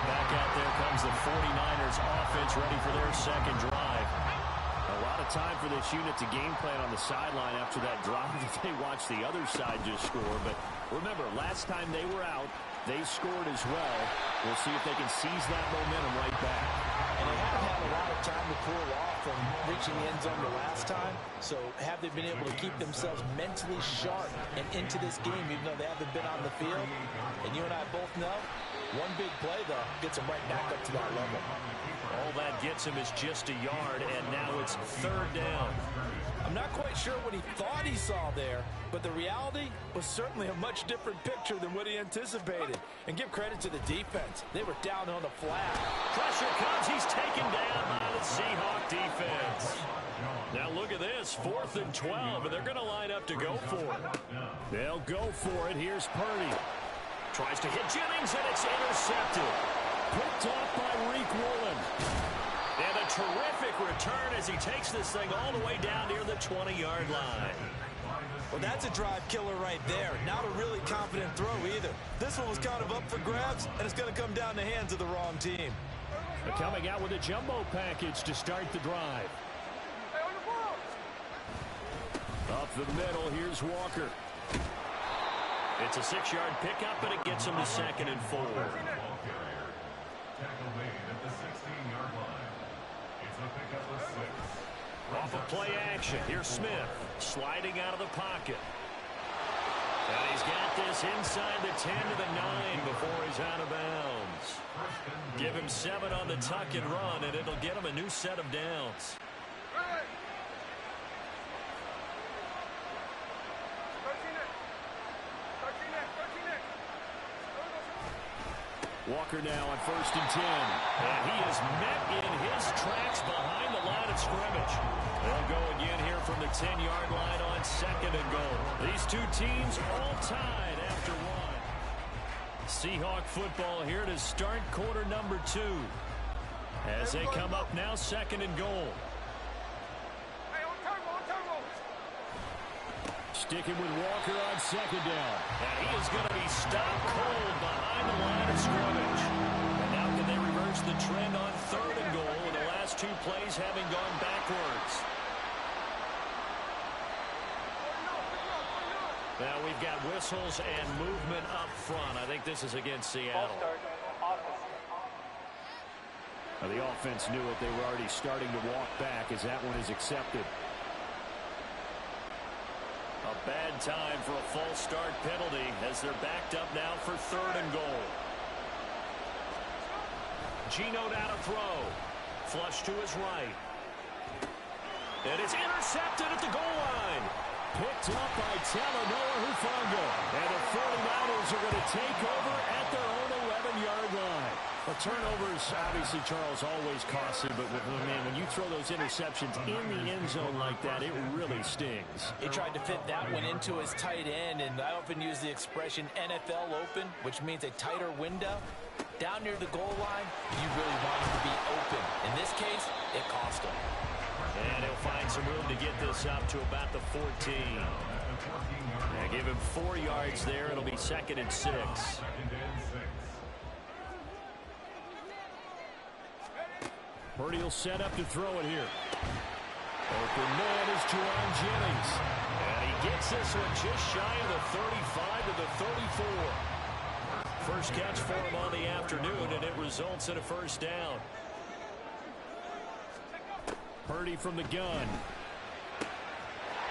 D: Back out there comes the 49ers offense, ready for their second drive. A lot of time for this unit to game plan on the sideline after that drive if they watch the other side just score. But remember, last time they were out, they scored as well. We'll see if they can seize that momentum right back.
B: And they haven't had a lot of time to cool off from reaching the end zone the last time. So have they been able to keep themselves mentally sharp and into this game, even though they haven't been on the field? And you and I both know, one big play, though, gets them right back up to that level.
D: All that gets him is just a yard, and now it's third down.
B: I'm not quite sure what he thought he saw there, but the reality was certainly a much different picture than what he anticipated. And give credit to the defense. They were down on the flat.
D: Pressure comes. He's taken down by the Seahawk defense. Now look at this. 4th and 12, and they're going to line up to go for it. They'll go for it. Here's Purdy. Tries to hit Jennings, and it's intercepted. Picked off by Reek Woolen. And a terrific return as he takes this thing all the way down near the 20-yard line.
B: Well, that's a drive killer right there. Not a really confident throw either. This one was kind of up for grabs, and it's going to come down the hands of the wrong team.
D: They're coming out with a jumbo package to start the drive. Up the middle, here's Walker. It's a 6-yard pickup, and it gets him to 2nd and 4. Off of play action, here's Smith sliding out of the pocket. And he's got this inside the 10 to the 9 before he's out of bounds. Give him 7 on the tuck and run, and it'll get him a new set of downs. Walker now on 1st and 10. And he is met in his tracks behind the line of scrimmage. They'll go again here from the 10-yard line on 2nd and goal. These two teams all tied after 1. Seahawk football here to start quarter number 2. As they come up now 2nd and goal. Sticking with Walker on 2nd down. And he is going to be stopped cold behind the line of scrimmage. And now can they reverse the trend on 3rd and goal with the last 2 plays having gone backwards? Now we've got whistles and movement up front. I think this is against Seattle. Now, the offense knew it. They were already starting to walk back as that one is accepted.
A: A bad time for a false start penalty as they're backed up now for 3rd and goal. Geno now to throw. Flush to his right. And it's intercepted at the goal line.
D: Picked up by Talanoa Hufanga. And the 49ers are going to take over at their own 11-yard line. Well, turnovers, obviously, Charles, always costly, but man, when you throw those interceptions in the end zone like that, it really stings.
B: He tried to fit that one into his tight end, and I often use the expression NFL open, which means a tighter window. Down near the goal line, you really want him to be open. In this case, it cost him.
A: And he'll find some room to get this up to about the 14.
D: Give him 4 yards there. It'll be 2nd and 6. Purdy will set up to throw it here. Open man is Jauan Jennings.
A: And he gets this one just shy of the 35 to the 34. First catch for him on the afternoon, and it results in a first down.
D: Purdy from the gun.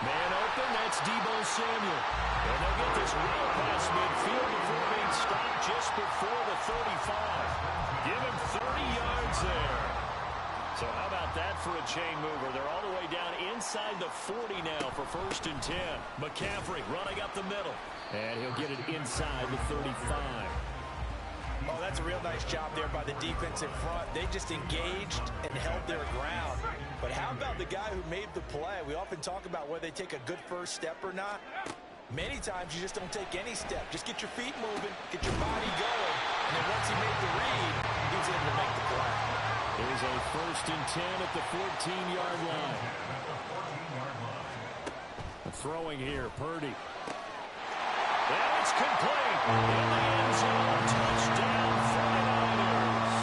A: Man open, that's Deebo Samuel. And they'll get this well past midfield before being stopped just before the 35. Give him 30 yards there. So how about that for a chain mover? They're all the way down inside the 40 now for 1st and 10. McCaffrey running up the middle.
D: And he'll get it inside the 35.
B: Oh, that's a real nice job there by the defense in front. They just engaged and held their ground. But how about the guy who made the play? We often talk about whether they take a good first step or not. Many times you just don't take any step. Just get your feet moving, get your body going. And then once he made the read, he was able to make the play.
D: There's a 1st and 10 at the 14-yard line. Throwing here, Purdy.
A: And it's complete. In the end zone, touchdown 49ers.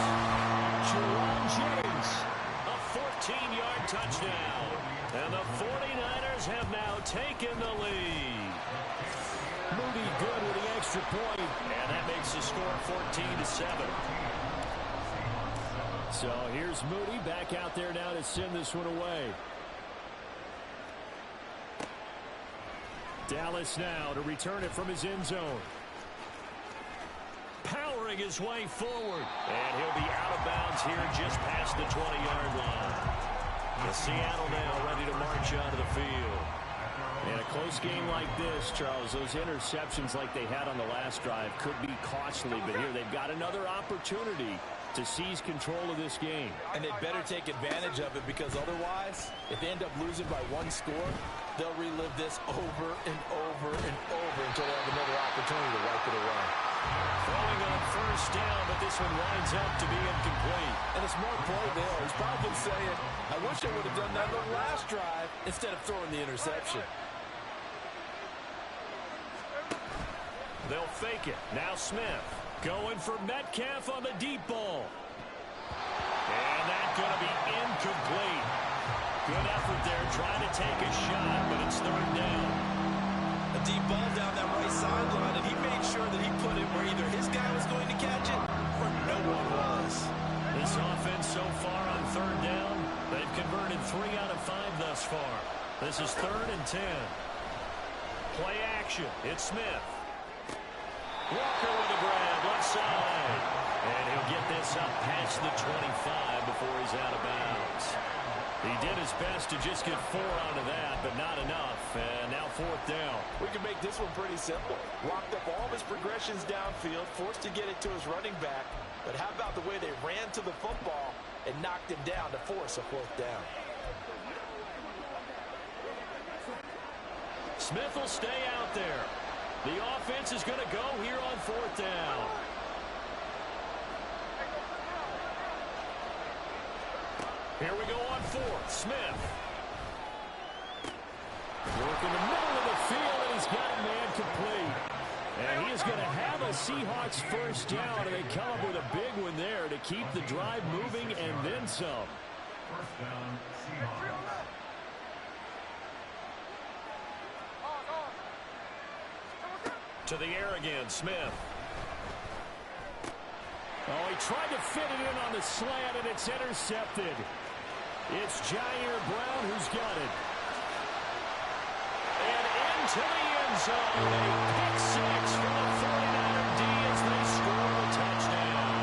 A: Jauan Jennings, a 14-yard touchdown. And the 49ers have now taken the lead.
D: Moody good with the extra point.
A: And that makes the score 14-7.
D: So here's Moody back out there now to send this one away. Dallas now to return it from his end zone.
A: Powering his way forward. And he'll be out of bounds here just past the 20-yard line. The Seattle now ready to march onto the field.
D: In a close game like this, Charles, those interceptions like they had on the last drive could be costly. But here they've got another opportunity to seize control of this game.
B: And they'd better take advantage of it, because otherwise, if they end up losing by 1 score, they'll relive this over and over and over until they have another opportunity to wipe it away.
A: Throwing on 1st down, but this one winds up to be incomplete.
B: And a smart play there. He's probably saying, I wish I would have done that on the last drive instead of throwing the interception.
A: They'll fake it. Now Smith going for Metcalf on the deep ball. And that's going to be incomplete. Good effort there trying to take a shot, but it's 3rd down.
B: A deep ball down that right sideline, and he made sure that he put it where either his guy was going to catch it or no one was.
A: This offense so far on 3rd down, they've converted 3 out of 5 thus far. This is 3rd and 10. Play action. It's Smith. Walker with a grab, left side. And he'll get this up past the 25 before he's out of bounds. He did his best to just get 4 out of that, but not enough. And now 4th down.
B: We can make this one pretty simple. Locked up all of his progressions downfield, forced to get it to his running back. But how about the way they ran to the football and knocked him down to force a 4th down?
A: Smith will stay out there. The offense is going to go here on 4th down. Here we go on 4th. Smith.
D: Work in the middle of the field, and he's got a man complete. And he is going to have a Seahawks 1st down, and they come up with a big one there to keep the drive moving and then some.
E: 1st down, Seahawks.
A: To the air again, Smith.
D: Oh, he tried to fit it in on the slant, and it's intercepted. It's Jair Brown who's got it. And into the end zone. A pick six for the 49er D as they score a touchdown.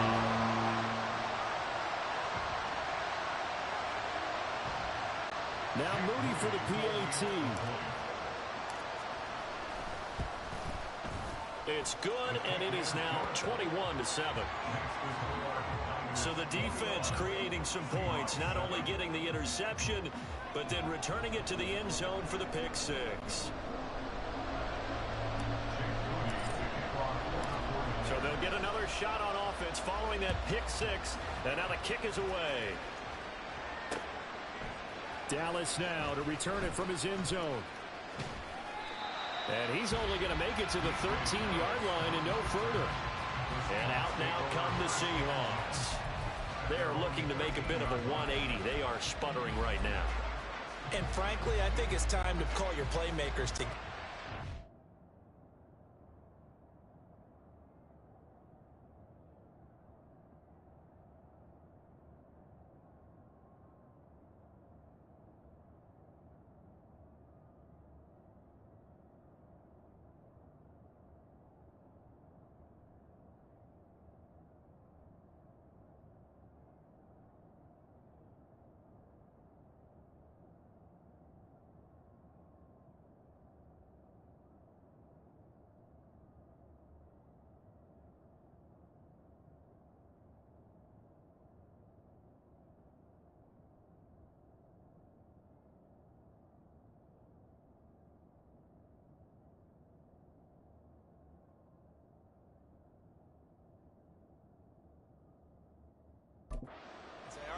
D: Now Moody for the PAT. It's good, and it is now 21-7. So the defense creating some points, not only getting the interception, but then returning it to the end zone for the pick six. So they'll get another shot on offense following that pick six, and now the kick is away. Dallas now to return it from his end zone. And he's only going to make it to the 13-yard line and no further. And out now come the Seahawks. They're looking to make a bit of a 180. They are sputtering right now.
B: And frankly, I think it's time to call your playmakers to...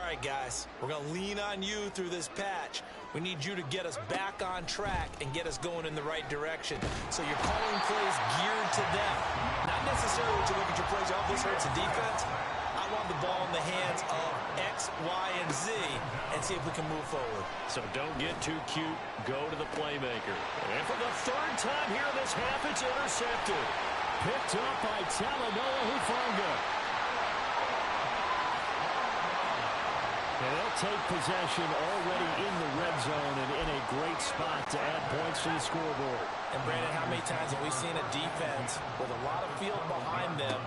B: All right, guys, we're going to lean on you through this patch. We need you to get us back on track and get us going in the right direction. So you're calling plays geared to them. Not necessarily to look at your plays, oh, this hurts the defense. I want the ball in the hands of X, Y, and Z and see if we can move forward.
D: So don't get too cute. Go to the playmaker. And for the third time here in this half, it's intercepted. Picked up by Talanoa Hufanga. And they'll take possession already in the red zone and in a great spot to add points to the scoreboard.
B: And, Brandon, how many times have we seen a defense with a lot of field behind them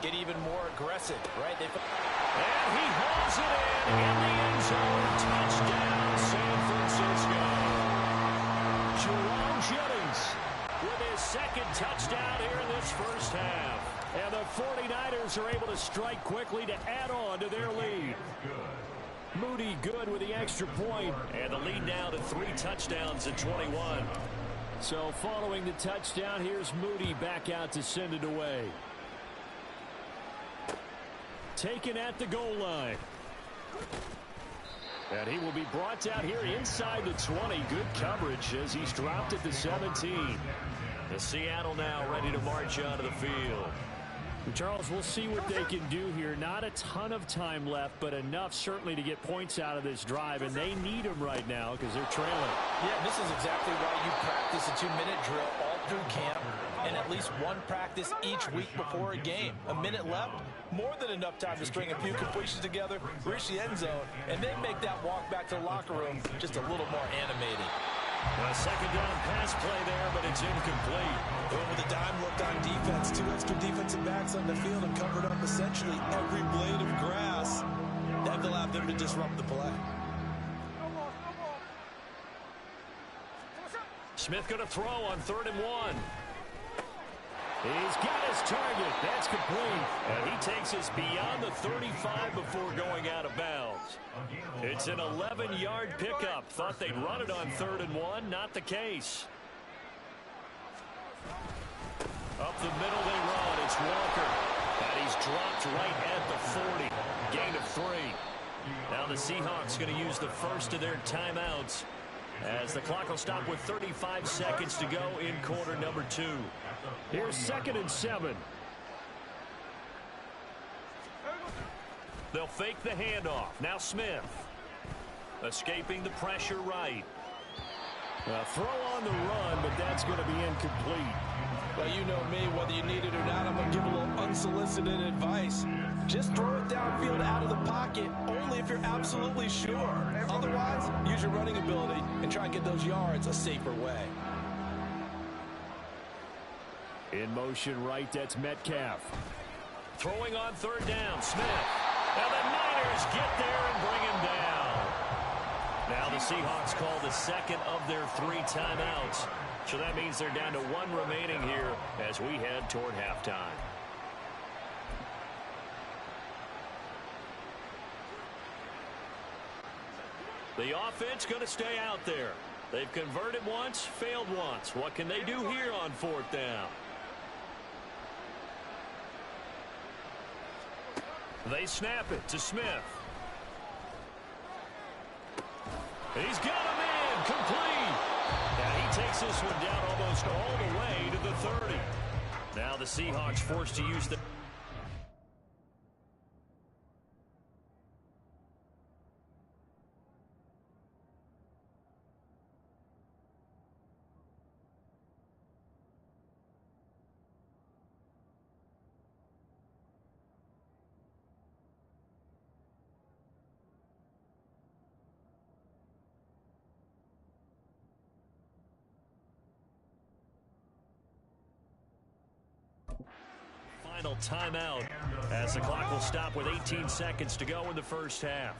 B: get even more aggressive, right? And
D: he hauls it in the end zone. Touchdown, San Francisco. Jerome Jennings with his second touchdown here in this first half. And the 49ers are able to strike quickly to add on to their lead. Moody good with the extra point. And the lead now to 3 touchdowns at 21. So following the touchdown, here's Moody back out to send it away. Taken at the goal line. And he will be brought down here inside the 20. Good coverage as he's dropped at the 17. The Seattle now ready to march onto the field. Charles, we'll see what they can do here. Not a ton of time left, but enough certainly to get points out of this drive, and they need them right now because they're trailing.
B: Yeah, this is exactly why you practice a 2-minute drill all through camp and at least one practice each week before a game. A minute left, more than enough time to string a few completions together, reach the end zone, and then make that walk back to the locker room just a little more animated.
D: A second down pass play there, but it's incomplete.
B: With a dime look on defense, 2 extra defensive backs on the field and covered up essentially every blade of grass. That will allow them to disrupt the play.
D: Smith going to throw on 3rd and 1. He's got his target. That's complete. And he takes us beyond the 35 before going out of bounds. It's an 11-yard pickup. Thought they'd run it on 3rd and 1. Not the case. Up the middle they run. It's Walker. And he's dropped right at the 40. Gain of 3. Now the Seahawks going to use the first of their timeouts as the clock will stop with 35 seconds to go in quarter number 2. Here's 2nd and 7. They'll fake the handoff. Now Smith. Escaping the pressure right. A throw on the run, but that's going to be incomplete.
C: Well, you know me, whether you need it or not, I'm going to give a little unsolicited advice. Just throw it downfield out of the pocket, only if you're absolutely sure. Otherwise, use your running ability and try and get those yards a safer way.
D: In motion right, that's Metcalf.
A: Throwing on third down, Smith. And the Niners get there and bring him down. Now the Seahawks call the second of their 3 timeouts. So that means they're down to 1 remaining here as we head toward halftime. The offense going to stay out there. They've converted once, failed once. What can they do here on 4th down? They snap it to Smith. He's got him in, complete. And he takes this one down almost all the way to the 30. Now the Seahawks forced to use the... Final timeout as the clock will stop with 18 seconds to go in the first half.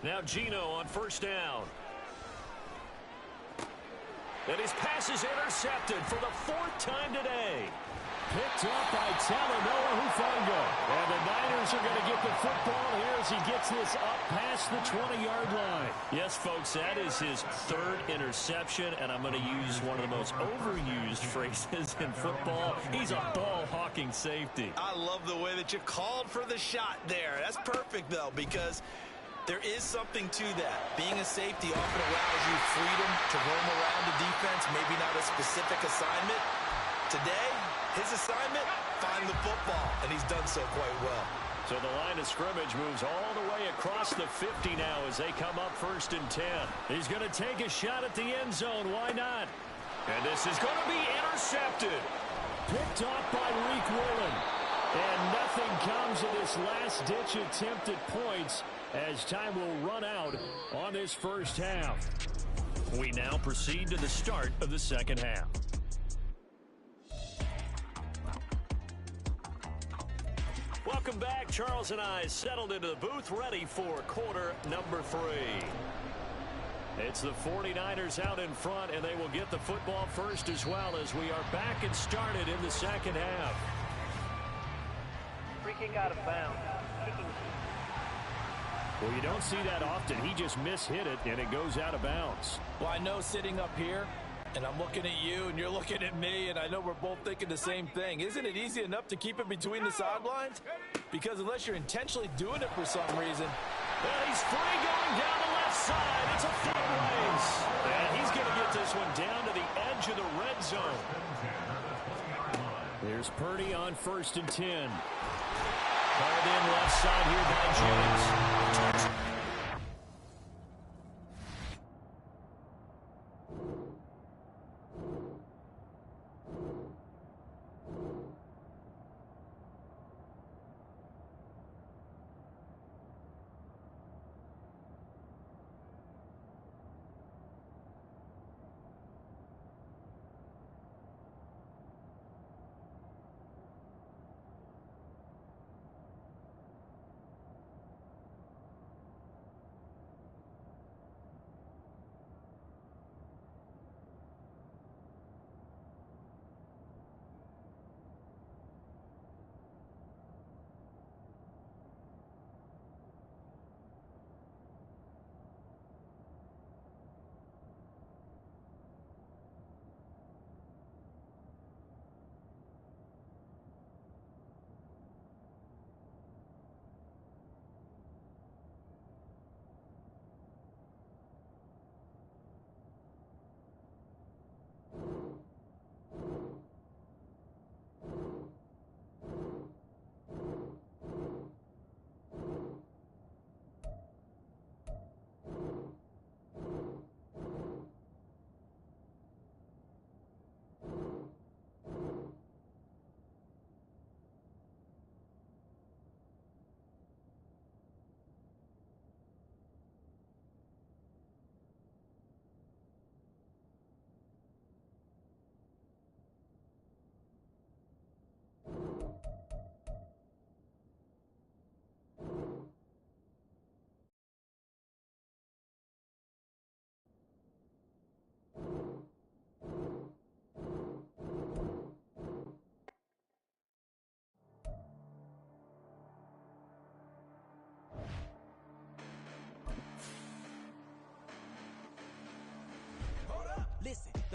A: Now Geno on first down. And his pass is intercepted for the 4th time today.
D: Picked up by Talanoa Hufanga. And the Niners are going to get the football here as he gets this up past the 20-yard line.
A: Yes, folks, that is his 3rd interception, and I'm going to use one of the most overused phrases in football. He's a ball-hawking safety.
C: I love the way that you called for the shot there. That's perfect, though, because there is something to that. Being a safety often allows you freedom to roam around the defense, maybe not a specific assignment. Today, his assignment, find the football, and he's done so quite well.
A: So the line of scrimmage moves all the way across the 50 now as they come up 1st and 10.
D: He's going to take a shot at the end zone. Why not?
A: And this is going to be intercepted.
D: Picked off by Reek Woolen. And nothing comes of this last-ditch attempt at points as time will run out on this first half.
A: We now proceed to the start of the second half. Welcome back. Charles and I settled into the booth ready for quarter number 3. It's the 49ers out in front, and they will get the football first as well as we are back and started in the second half.
H: Free kick out of bounds.
D: Well, you don't see that often. He just mishit it, and it goes out of bounds.
C: Well, I know sitting up here, and I'm looking at you, and you're looking at me, and I know we're both thinking the same thing. Isn't it easy enough to keep it between the sidelines? Because unless you're intentionally doing it for some reason.
A: And he's free going down the left side. It's a foot race. And he's going to get this one down to the edge of the red zone.
D: There's Purdy on 1st and 10.
A: Called in left side here by Jennings.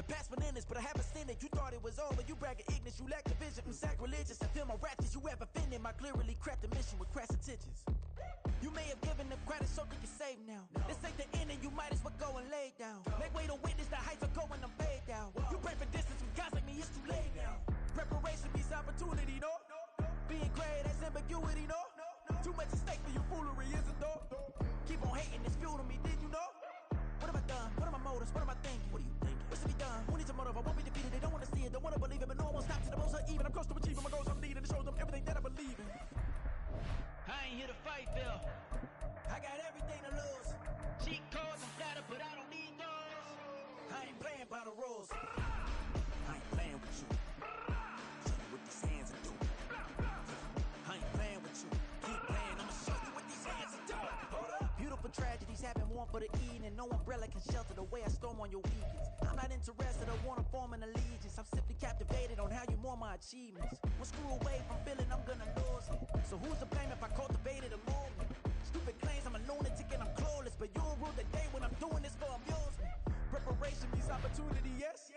F: past bananas, but I haven't seen it. You thought it was over, you bragging ignorance, you lack the vision. I'm sacrilegious, I feel my raptors, you have offended my clearly crafted mission with crass intentions. You may have given them credit so they can save now. This ain't the end and you might as well go and lay down. Make way to witness the heights are going, I'm paid down. You pray for distance from guys like me, it's too late now. Preparation means opportunity, no? Being great, that's ambiguity, no? Too much at stake for your foolery, isn't though? Keep on hating, it's fuel to me, did you know? What have I done? What are my motives? What am I thinking? What are you thinking? What's to be done? Who needs a motive? I won't be defeated. They don't want to see it, don't want to believe it, but no one will stop to the most even. I'm close to achieving my goals, I'm needing to show them everything that I believe in. I ain't here to fight, Phil. I got everything to lose. Cheat codes and flatter, but I don't need those. I ain't playing by the rules. I ain't playing with you. Show you what these hands are doing. I ain't playing with you. Keep playing, I'ma show you what these hands are doing. Hold up. Beautiful tragedies happen, one for the evening. No umbrella can shelter the way I storm on your weekends. I'm not interested, I wanna form an allegiance. I'm simply captivated on how you more my achievements. One screw away from feeling I'm gonna lose it. So who's to blame if I cultivated a movement? Stupid claims I'm a lunatic and I'm clueless, but you'll rule the day when I'm doing this for amusement. Preparation means opportunity, yes.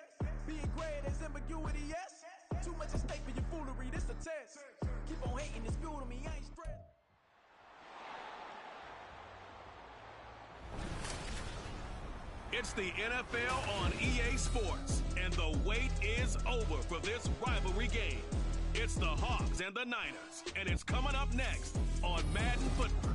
F: Being great is ambiguity, yes. Too much at stake for your foolery, this a test. Keep on hating, it's fuel to me, I ain't stressed.
G: It's the NFL on EA Sports, and the wait is over for this rivalry game. It's the Hawks and the Niners, and it's coming up next on Madden Football.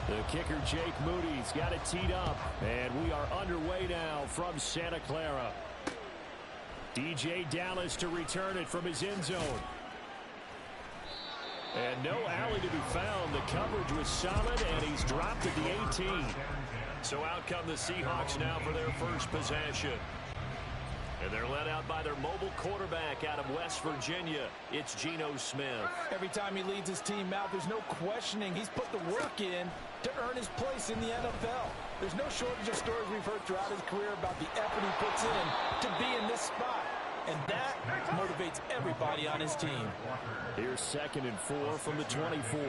D: The kicker, Jake Moody's got it teed up. And we are underway now from Santa Clara. DJ Dallas to return it from his end zone. And no alley to be found. The coverage was solid, and he's dropped at the 18. So out come the Seahawks now for their first possession. And they're led out by their mobile quarterback out of West Virginia. It's Geno Smith.
C: Every time he leads his team out, there's no questioning. He's put the work in to earn his place in the NFL. There's no shortage of stories we've heard throughout his career about the effort he puts in to be in this spot. And that motivates everybody on his team.
D: Here's 2nd and 4 from the 24.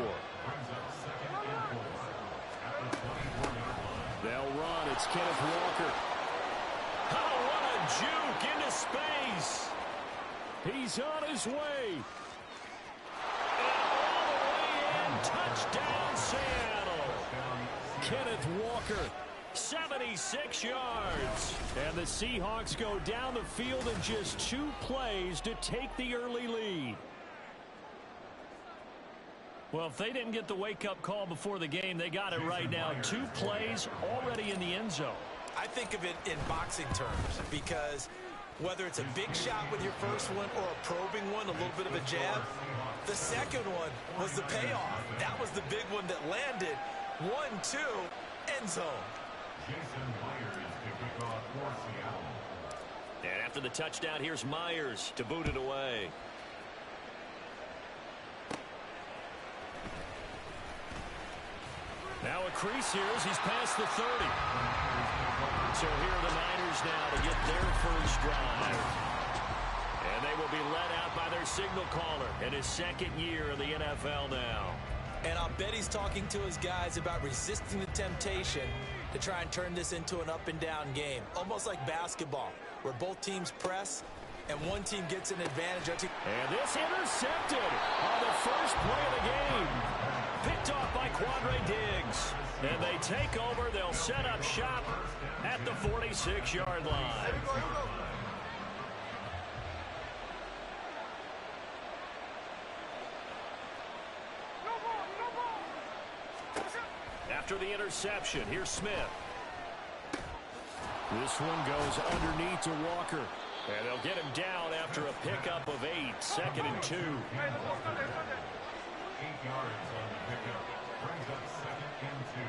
D: They'll run. It's Kenneth Walker. Oh, what a juke into space. He's on his way. And all the way in. Touchdown, Seattle. Kenneth Walker, 76 yards. And the Seahawks go down the field in just 2 plays to take the early lead. Well, if they didn't get the wake-up call before the game, they got it right now. 2 plays already in the end zone.
B: I think of it in boxing terms because whether it's a big shot with your first one or a probing one, a little bit of a jab, the second one was the payoff. That was the big one that landed. 1-2, end zone.
E: Jason Myers to kick off for Seattle.
D: And after the touchdown, here's Myers to boot it away. Now a crease here as he's past the 30. So here are the Niners now to get their first drive. And they will be led out by their signal caller in his 2nd year in the NFL now.
B: And I'll bet he's talking to his guys about resisting the temptation to try and turn this into an up-and-down game. Almost like basketball, where both teams press and one team gets an advantage.
D: And this intercepted on the first play of the game. Picked off by Quandre Diggs. And they take over. They'll set up shop at the 46-yard line. After the interception, here's Smith. This one goes underneath to Walker. And they'll get him down after a pickup of 8. 2nd and 2.
E: 8 yards on the pickup. Brings up 2nd and 2.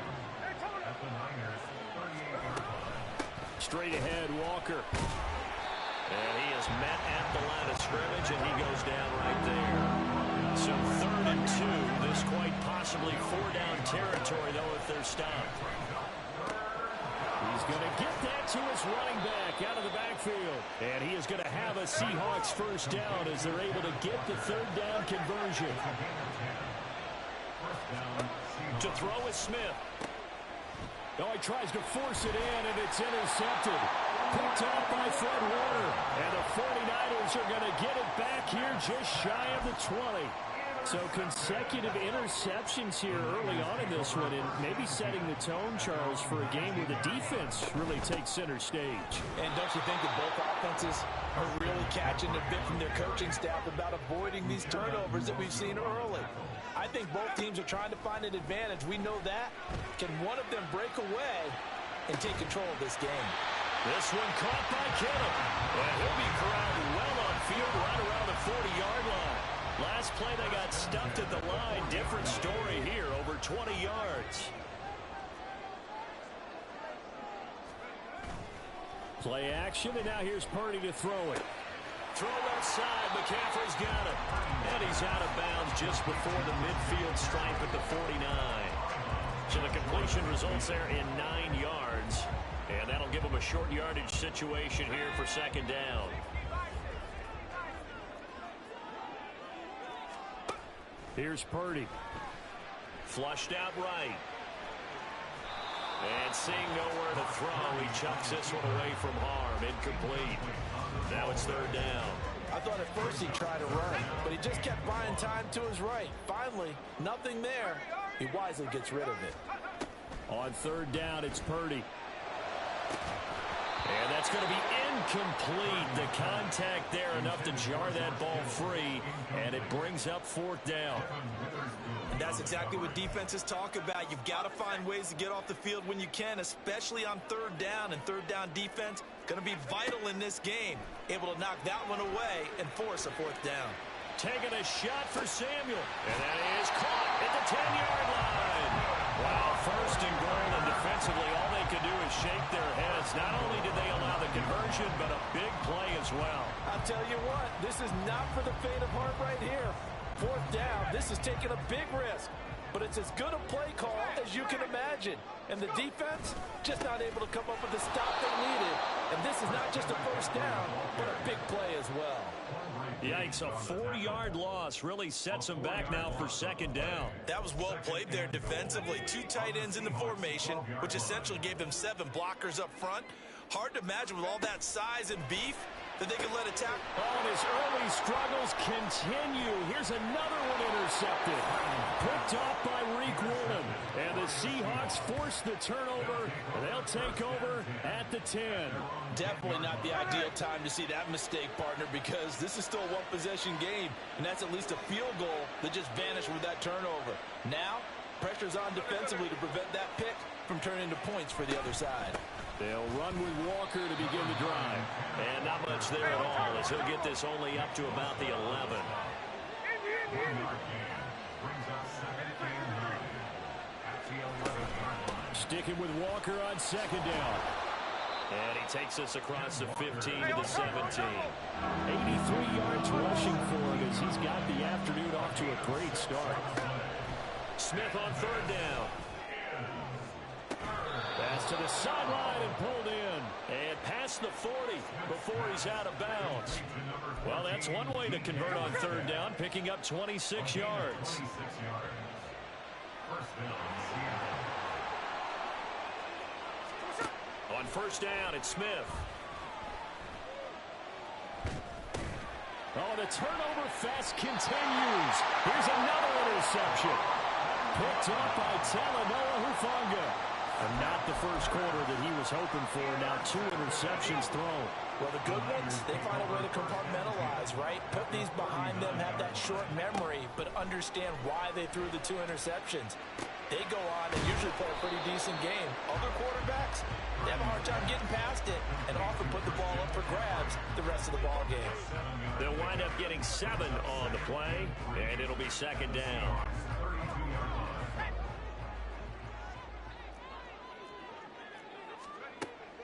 E: At the Niners' 38-yard line.
D: Straight ahead, Walker.
A: And he is met at the line of scrimmage, and he goes down right there. So 3rd and 2. This quite possibly 4-down territory, though, if they're stopped.
D: He's going to get that to his running back out of the backfield. And he is going to have a Seahawks first down as they're able to get the 3rd down conversion.
A: To throw is Smith.
D: Oh, he tries to force it in, and it's intercepted. Picked off by Fred Warner. And the 49ers are going to get it back here just shy of the 20. So consecutive interceptions here early on in this one, and maybe setting the tone, Charles, for a game where the defense really takes center stage.
C: And don't you think that both offenses are really catching a bit from their coaching staff about avoiding these turnovers that we've seen early? I think both teams are trying to find an advantage. We know that. Can one of them break away and take control of this game?
A: This one caught by Kittle. And he'll be corralled well on field right around the 40-yard line. Last play, they got stuffed at the line. Different story here, over 20 yards.
D: Play action, and now here's Purdy to throw it.
A: Throw left side, McCaffrey's got it. And he's out of bounds just before the midfield stripe at the 49. So the completion results there in 9 yards. And that'll give him a short yardage situation here for 2nd down.
D: Here's Purdy.
A: Flushed out right. And seeing nowhere to throw, he chucks this one away from harm. Incomplete. Now it's 3rd down.
C: I thought at first he'd try to run, but he just kept buying time to his right. Finally, nothing there. He wisely gets rid of it.
D: On 3rd down, it's Purdy.
A: And that's going to be incomplete. The contact there enough to jar that ball free, and it brings up 4th down.
C: And that's exactly what defenses talk about. You've got to find ways to get off the field when you can, especially on 3rd down. And 3rd down defense going to be vital in this game. Able to knock that one away and force a 4th down.
A: Taking a shot for Samuel. And that is caught at the 10-yard line. Wow, 1st and goal, and defensively all they could do is shake their heads. Not only did they allow the conversion, but a big play as well.
C: I'll tell you what, this is not for the faint of heart right here. 4th down, this is taking a big risk. But it's as good a play call as you can imagine. And the defense just not able to come up with the stop they needed. And this is not just a 1st down, but a big play as well.
A: Yikes, a 4-yard loss really sets them back now for 2nd down.
C: That was well played there defensively. 2 tight ends in the formation, which essentially gave them 7 blockers up front. Hard to imagine with all that size and beef that they could let attack.
D: Oh, his early struggles continue. Here's another one intercepted. Picked off by Reek Woolen. And the Seahawks force the turnover. And they'll take over at the 10.
C: Definitely not the ideal time to see that mistake, partner, because this is still a one-possession game, and that's at least a field goal that just vanished with that turnover. Now, pressure's on defensively to prevent that pick from turning into points for the other side.
D: They'll run with Walker to begin the drive.
A: And not much there at all, as he'll get this only up to about the 11.
D: Sticking with Walker on 2nd down.
A: And he takes this across the 15 to the 17.
D: 83 yards rushing for him as he's got the afternoon off to a great start.
A: Smith on 3rd down.
D: Pass to the sideline and pulled in.
A: And past the 40 before he's out of bounds. Well, that's one way to convert on 3rd down, picking up 26 yards. On 1st down, it's Smith.
D: Oh, the turnover fest continues. Here's another interception. Picked up by Talanoa Hufanga. And not the first quarter that he was hoping for. Now 2 interceptions thrown.
C: Well, the good ones, they find a way to compartmentalize, right? Put these behind them, have that short memory, but understand why they threw the 2 interceptions. They go on and usually play a pretty decent game. Other quarterbacks, they have a hard time getting past it and often put the ball up for grabs the rest of the ball game.
A: They'll wind up getting 7 on the play, and it'll be 2nd down.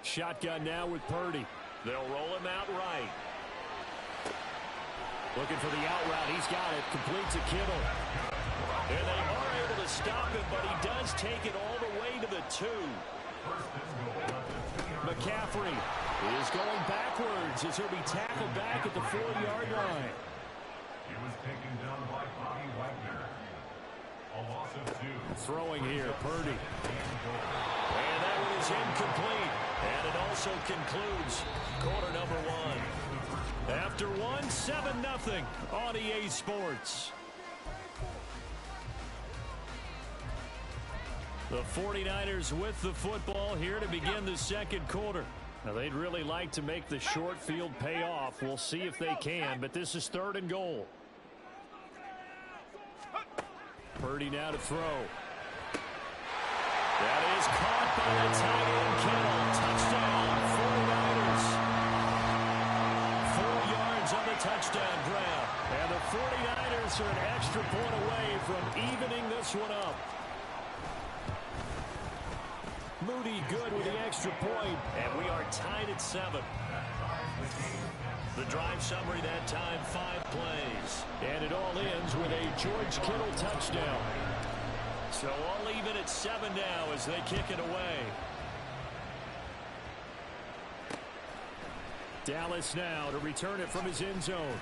D: Shotgun now with Purdy. They'll roll him out right. Looking for the out route. He's got it. Completes a Kittle. And they are able to stop him, but he does take it all the way to the 2. McCaffrey is going backwards as he'll be tackled back at the 4-yard line.
E: He was taken down by Bobby Wagner. A loss of 2.
D: Throwing here, Purdy. And that one is incomplete. And it also concludes quarter number 1. After 1, 7-0 on EA Sports. The 49ers with the football here to begin the second quarter. Now, they'd really like to make the short field pay off. We'll see if they can, but this is 3rd and goal. Purdy now to throw. That is caught by the tight end, Kittle. Touchdown, 49ers. 4 yards on the touchdown grab. And the 49ers are an extra point away from evening this one up. Moody good with the extra point, and we are tied at 7. The drive summary that time, 5 plays. And it all ends with a George Kittle touchdown. So all even at 7 now as they kick it away. Dallas now to return it from his end zone.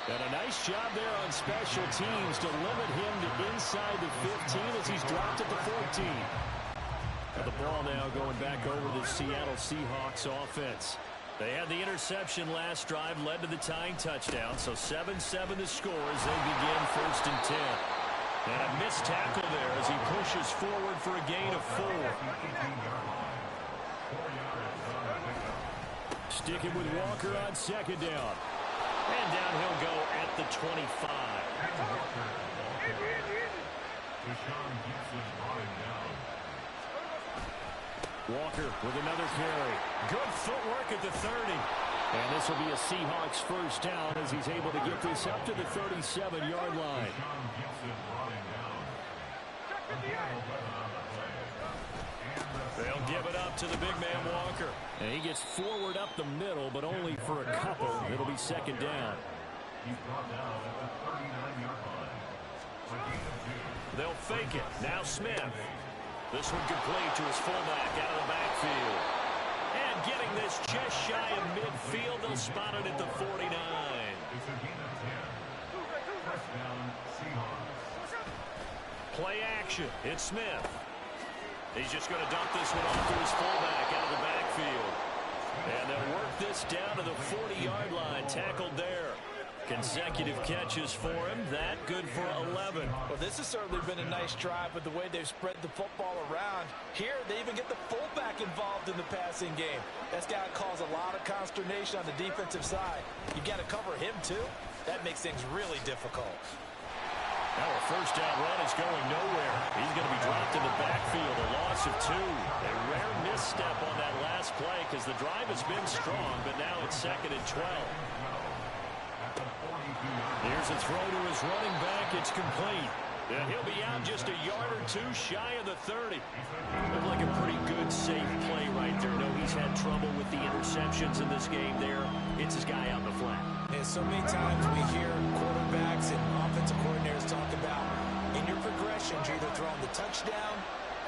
D: And a nice job there on special teams to limit him to inside the 15 as he's dropped at the 14. And the ball now going back over the Seattle Seahawks offense. They had the interception last drive, led to the tying touchdown. So 7-7 the score as they begin 1st and 10. And a missed tackle there as he pushes forward for a gain of 4. Sticking with Walker on 2nd down. And down he'll go at the 25. Walker with another carry. Good footwork at the 30. And this will be a Seahawks 1st down as he's able to get this up to the 37-yard line. They'll give it up to the big man Walker. And he gets forward up the middle, but only for a couple. It'll be 2nd down.
E: He's brought down at the 39-yard line.
D: They'll fake it. Now Smith. This one complete to his fullback out of the backfield. And getting this just shy of midfield, they'll spot it at the 49.
E: It's a gain of 10. First down, Seahawks.
D: Play action. It's Smith. He's just going to dump this one off to his fullback out of the backfield. And they'll work this down to the 40-yard line. Tackled there. Consecutive catches for him. That good for 11.
C: Well, this has certainly been a nice drive with the way they've spread the football around. Here, they even get the fullback involved in the passing game. That's got to cause a lot of consternation on the defensive side. You've got to cover him, too. That makes things really difficult.
D: Now a 1st down run is going nowhere. He's going to be dropped in the backfield. A loss of 2. A rare misstep on that last play because the drive has been strong, but now it's 2nd and 12. Here's a throw to his running back. It's complete. And he'll be out just a yard or 2 shy of the 30. Looked like a pretty good, safe play right there. No, he's had trouble with the interceptions in this game there. It's his guy on the flat.
B: And so many times we hear quarterbacks and offensive coordinators talk about in your progressions, you're either throwing the touchdown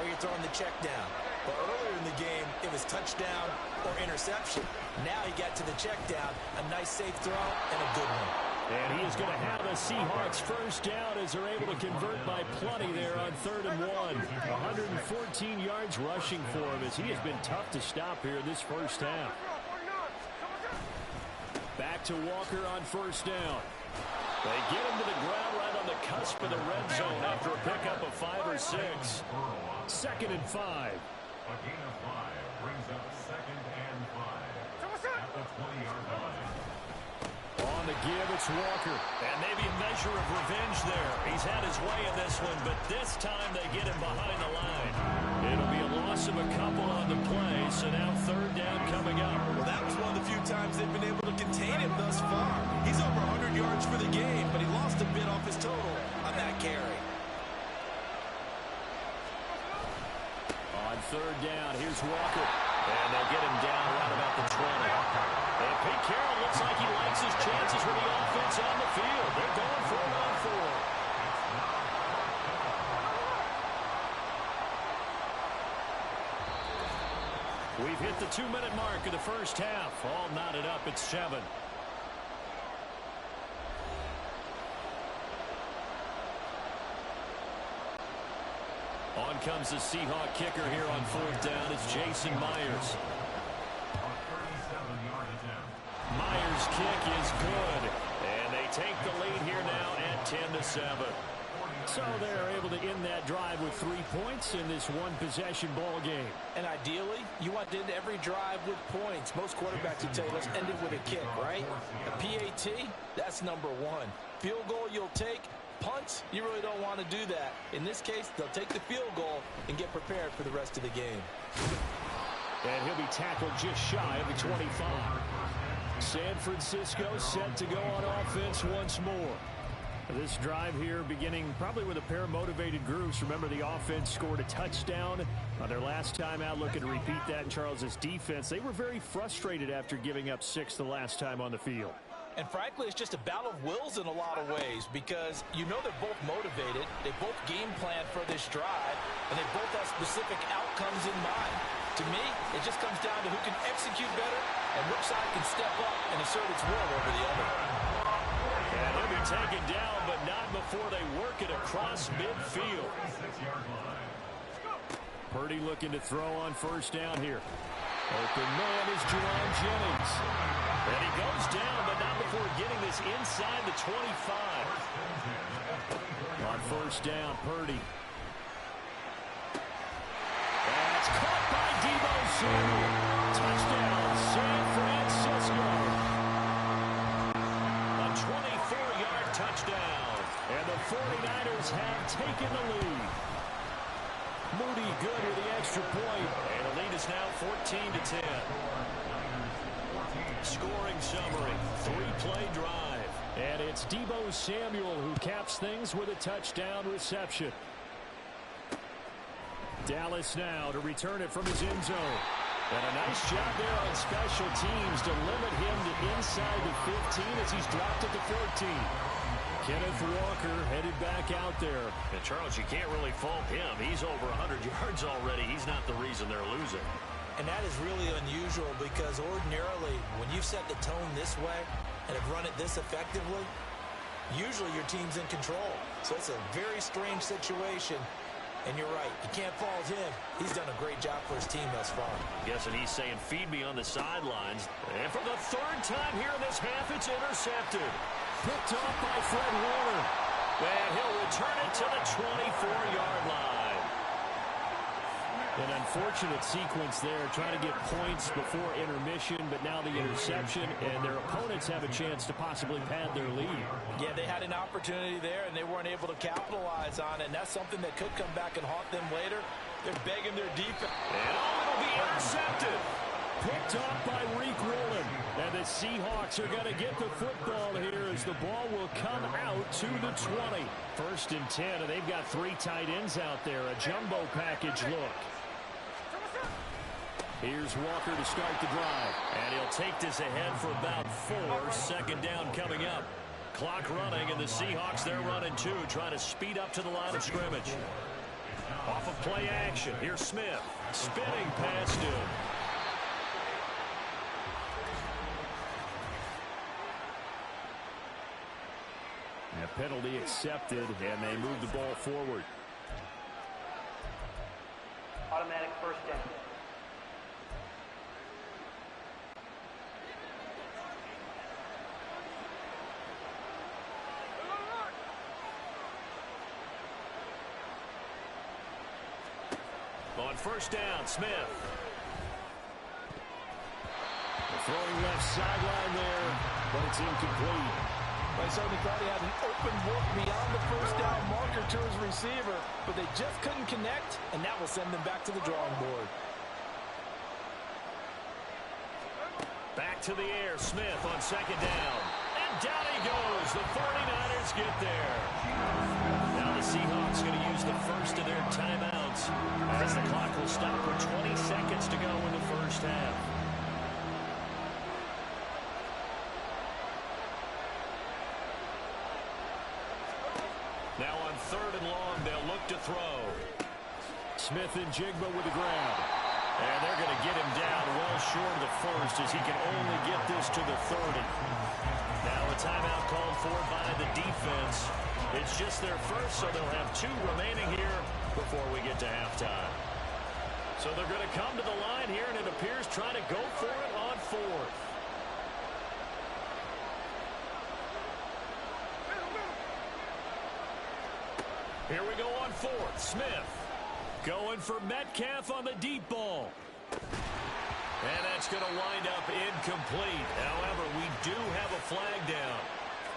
B: or you're throwing the check down. But earlier in the game, it was touchdown or interception. Now he got to the check down, a nice safe throw, and a good one.
D: And he is going to have a Seahawks 1st down as they're able to convert by plenty there on 3rd and 1. 114 yards rushing for him as he has been tough to stop here in this 1st half. Back to Walker on 1st down. They get him to the ground right on the cusp of the red zone after a pickup of 5 or 6. 2nd and 5.
E: A gain of 5 brings up 2nd and 5 at the 20-yard line.
D: On the give, it's Walker. And maybe a measure of revenge there. He's had his way in this one, but this time they get him behind the line. It'll be a loss of a couple on the play, so now 3rd down coming up.
C: Well, that was one of the few times they've been able to contain him thus far. He's over 100 yards for the game, but he lost a bit off his total on that carry.
D: On 3rd down, here's Walker.
A: And they'll get him down right about the 20. And Pete Carroll looks like he likes his chances with the offense on the field. They're going for it on 4. We've hit the 2-minute mark of the first half. All knotted up at 7. On comes the Seahawk kicker here on 4th down. It's Jason Myers. Myers' kick is good. And they take the lead here now at 10-7.
D: So they're able to end that drive with 3 points in this one-possession ball game.
B: And ideally, you want to end every drive with points. Most quarterbacks would tell you, let's end it with a kick, right? A PAT, that's number 1. Field goal you'll take. Punts, you really don't want to do that. In this case, they'll take the field goal and get prepared for the rest of the game.
D: And he'll be tackled just shy of the 25. San Francisco set to go on offense once more. This drive here beginning probably with a pair of motivated groups. Remember, the offense scored a touchdown on their last time out. Looking to repeat that in Charles' defense. They were very frustrated after giving up 6 the last time on the field.
B: And frankly, it's just a battle of wills in a lot of ways because you know they're both motivated. They both game plan for this drive, and they both have specific outcomes in mind. To me, it just comes down to who can execute better and which side can step up and assert its will over the other.
A: And he'll be taken down, but not before they work it across midfield.
D: Purdy looking to throw on 1st down here. Open man is Juwan Jennings.
A: And he goes down, but not before getting this inside the 25.
D: On 1st down, Purdy. That's caught by Deebo Samuel. Touchdown, San Francisco.
A: A 24-yard touchdown.
D: And the 49ers have taken the lead. Moody good with the extra point.
A: And the lead is now 14-10. Scoring summary, 3-play drive.
D: And it's Deebo Samuel who caps things with a touchdown reception. Dallas now to return it from his end zone. And a nice job there on special teams to limit him to inside the 15 as he's dropped it to 14. Kenneth Walker headed back out there.
A: And Charles, you can't really fault him. He's over 100 yards already. He's not the reason they're losing.
B: And that is really unusual because ordinarily when you set the tone this way and have run it this effectively, usually your team's in control. So it's a very strange situation. And you're right, you can't fault him. He's done a great job for his team thus far.
A: Guessing he's saying, feed me on the sidelines. And for the 3rd time here in this half, it's intercepted.
D: Picked off by Fred Warner.
A: And he'll return it to the 24-yard line.
D: An unfortunate sequence there, trying to get points before intermission, but now the interception, and their opponents have a chance to possibly pad their lead.
B: Yeah, they had an opportunity there, and they weren't able to capitalize on it, and that's something that could come back and haunt them later. They're begging their defense.
A: And it'll be intercepted.
D: Picked off by Reek Rowland. And the Seahawks are going to get the football here as the ball will come out to the 20. 1st and 10, and they've got 3 tight ends out there. A jumbo package look. Here's Walker to start the drive.
A: And he'll take this ahead for about 4. 2nd down coming up. Clock running, and the Seahawks, they're running 2, trying to speed up to the line of scrimmage. Off of play action. Here's Smith. Spinning past him.
D: A penalty accepted, and they move the ball forward.
H: Automatic 1st down.
A: On 1st down, Smith.
D: Throwing left sideline there, but it's incomplete.
B: I certainly thought he had an open look beyond the 1st down marker to his receiver, but they just couldn't connect, and that will send them back to the drawing board.
A: Back to the air, Smith on 2nd down. And down he goes. The 49ers get there. Now the Seahawks going to use the first of their timeouts points as the clock will stop with 20 seconds to go in the first half. Now on 3rd and long, they'll look to throw.
D: Smith-Njigba with the grab.
A: And they're going to get him down well short of the first as he can only get this to the 30. Now a timeout called for by the defense. It's just their first, so they'll have 2 remaining here before we get to halftime. So they're going to come to the line here, and it appears trying to go for it on 4th. Here we go on 4th. Smith going for Metcalf on the deep ball. And that's going to wind up incomplete. However, we do have a flag down.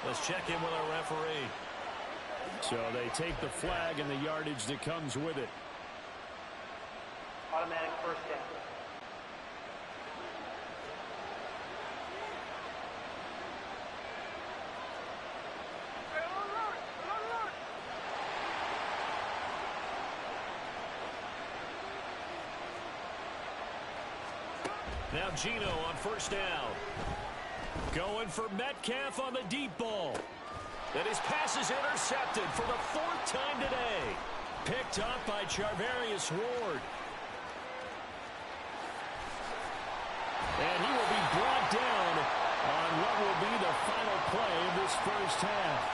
A: Let's check in with our referee.
D: So they take the flag and the yardage that comes with it.
H: Automatic first down.
A: Now Geno on first down. Going for Metcalf on the deep ball. And his pass is intercepted for the 4th time today. Picked up by Charvarius Ward. And he will be brought down on what will be the final play of this first half.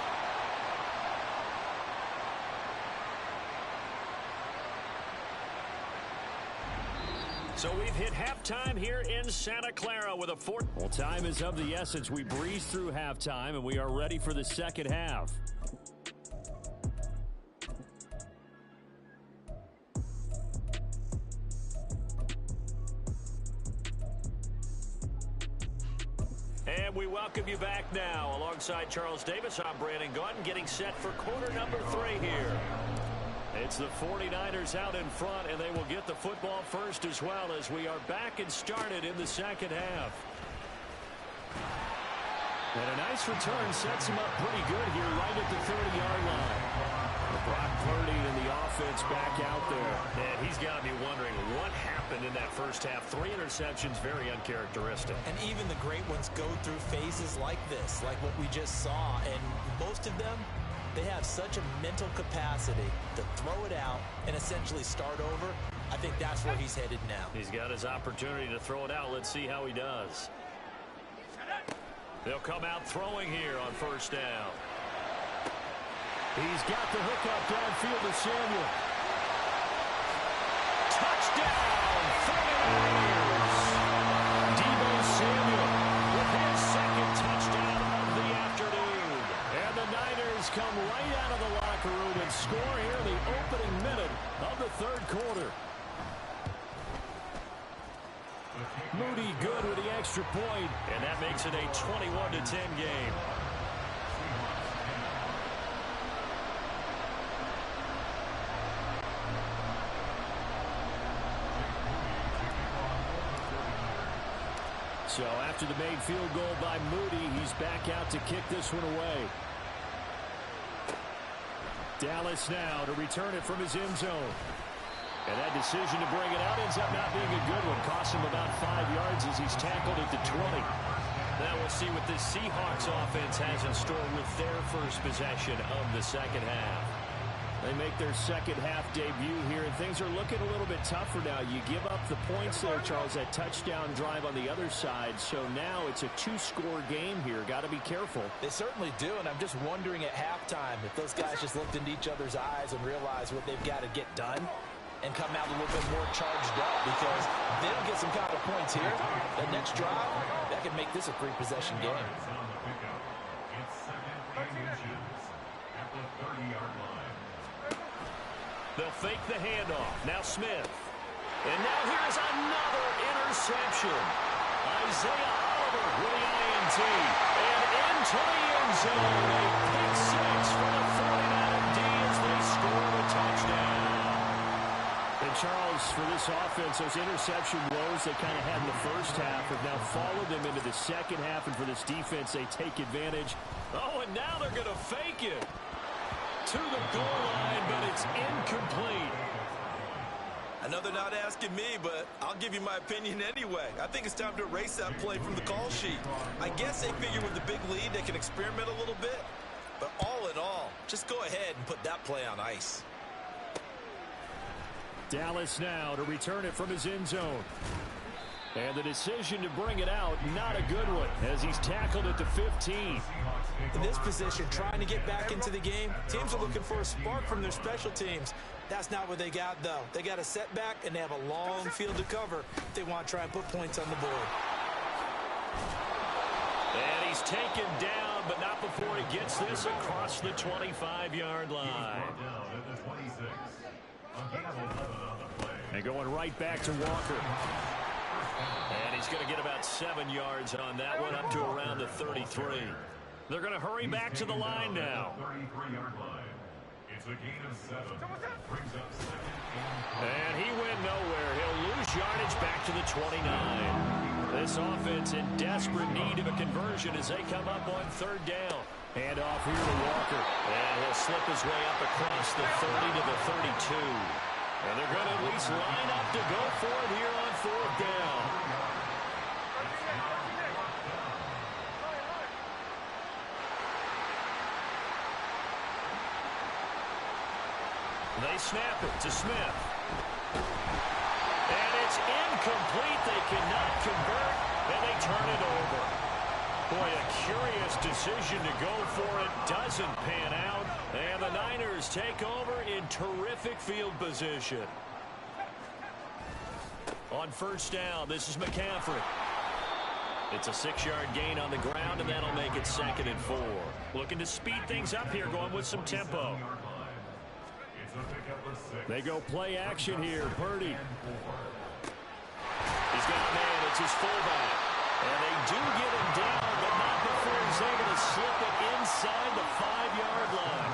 A: So we've hit halftime here in Santa Clara with a 4th.
D: Well, time is of the essence. We breeze through halftime, and we are ready for the second half.
A: And we welcome you back now. Alongside Charles Davis, I'm Brandon Gaudin, getting set for quarter number 3 here. It's the 49ers out in front, and they will get the football first as well as we are back and started in the second half.
D: And a nice return sets him up pretty good here right at the 30-yard line. Brock Purdy and the offense back out there.
A: And he's got to be wondering what happened in that first half. 3 interceptions, very uncharacteristic.
B: And even the great ones go through phases like this, like what we just saw. And most of them, they have such a mental capacity to throw it out and essentially start over. I think that's where he's headed now.
A: He's got his opportunity to throw it out. Let's see how he does. They'll come out throwing here on first down.
D: He's got the hook up downfield to Samuel.
A: Touchdown, 49ers. Deebo Samuel with his second touchdown of the afternoon.
D: And the Niners come right out of the locker room and score here in the opening minute of the 3rd quarter. Moody good with the extra point.
A: And that makes it a 21-10 game.
D: So after the made field goal by Moody, he's back out to kick this one away. Dallas now to return it from his end zone. And that decision to bring it out ends up not being a good one. Cost him about 5 yards as he's tackled at the 20.
A: Now we'll see what this Seahawks offense has in store with their first possession of the second half.
D: They make their second half debut here, and things are looking a little bit tougher now. You give up the points there, Charles, that touchdown drive on the other side. So now it's a 2-score game here. Got to be careful.
B: They certainly do, and I'm just wondering at halftime if those guys just looked into each other's eyes and realized what they've got to get done and come out a little bit more charged up, because if they don't get some kind of points here, the next drive, that could make this a 3-possession game.
E: It's 2nd and inches at the 30-yard line.
A: They'll fake the handoff. Now Smith. And now here's another interception. Isaiah Oliver with the INT. And into the end zone. A pick 6 for the 49er D as they score the touchdown.
D: And Charles, for this offense, those interception woes they kind of had in the first half have now followed them into the second half. And for this defense, they take advantage.
A: Oh, and now they're going to fake it to the goal line, but it's incomplete.
C: I know they're not asking me, but I'll give you my opinion anyway. I think it's time to erase that play from the call sheet. I guess they figure with the big lead they can experiment a little bit. But all in all, just go ahead and put that play on ice.
D: Dallas now to return it from his end zone. And the decision to bring it out, not a good one, as he's tackled at the 15.
B: In this position, trying to get back into the game, teams are looking for a spark from their special teams. That's not what they got, though. They got a setback, and they have a long field to cover if they want to try and put points on the board.
A: And he's taken down, but not before he gets this across the 25-yard line.
D: And going right back to Walker.
A: And he's going to get about 7 yards on that one, up to around the 33. They're going to hurry back to the line now.
E: It's a gain of 7. Brings up second
A: and he went nowhere. He'll lose yardage back to the 29. This offense in desperate need of a conversion as they come up on third down.
D: And off here to Walker.
A: And he'll slip his way up across the 30 to the 32. And they're going to at least line up to go for it here on fourth down. They snap it to Smith. And it's incomplete. They cannot convert, and they turn it over. Boy, a curious decision to go for it. Doesn't pan out. And the Niners take over in terrific field position. On first down, this is McCaffrey. It's a 6-yard gain on the ground, and that'll make it 2nd and 4. Looking to speed things up here, going with some tempo.
D: They go play action here. Purdy.
A: He's got a man. It's his fullback. And they do get him down, but not before he's able to slip it inside the 5-yard line.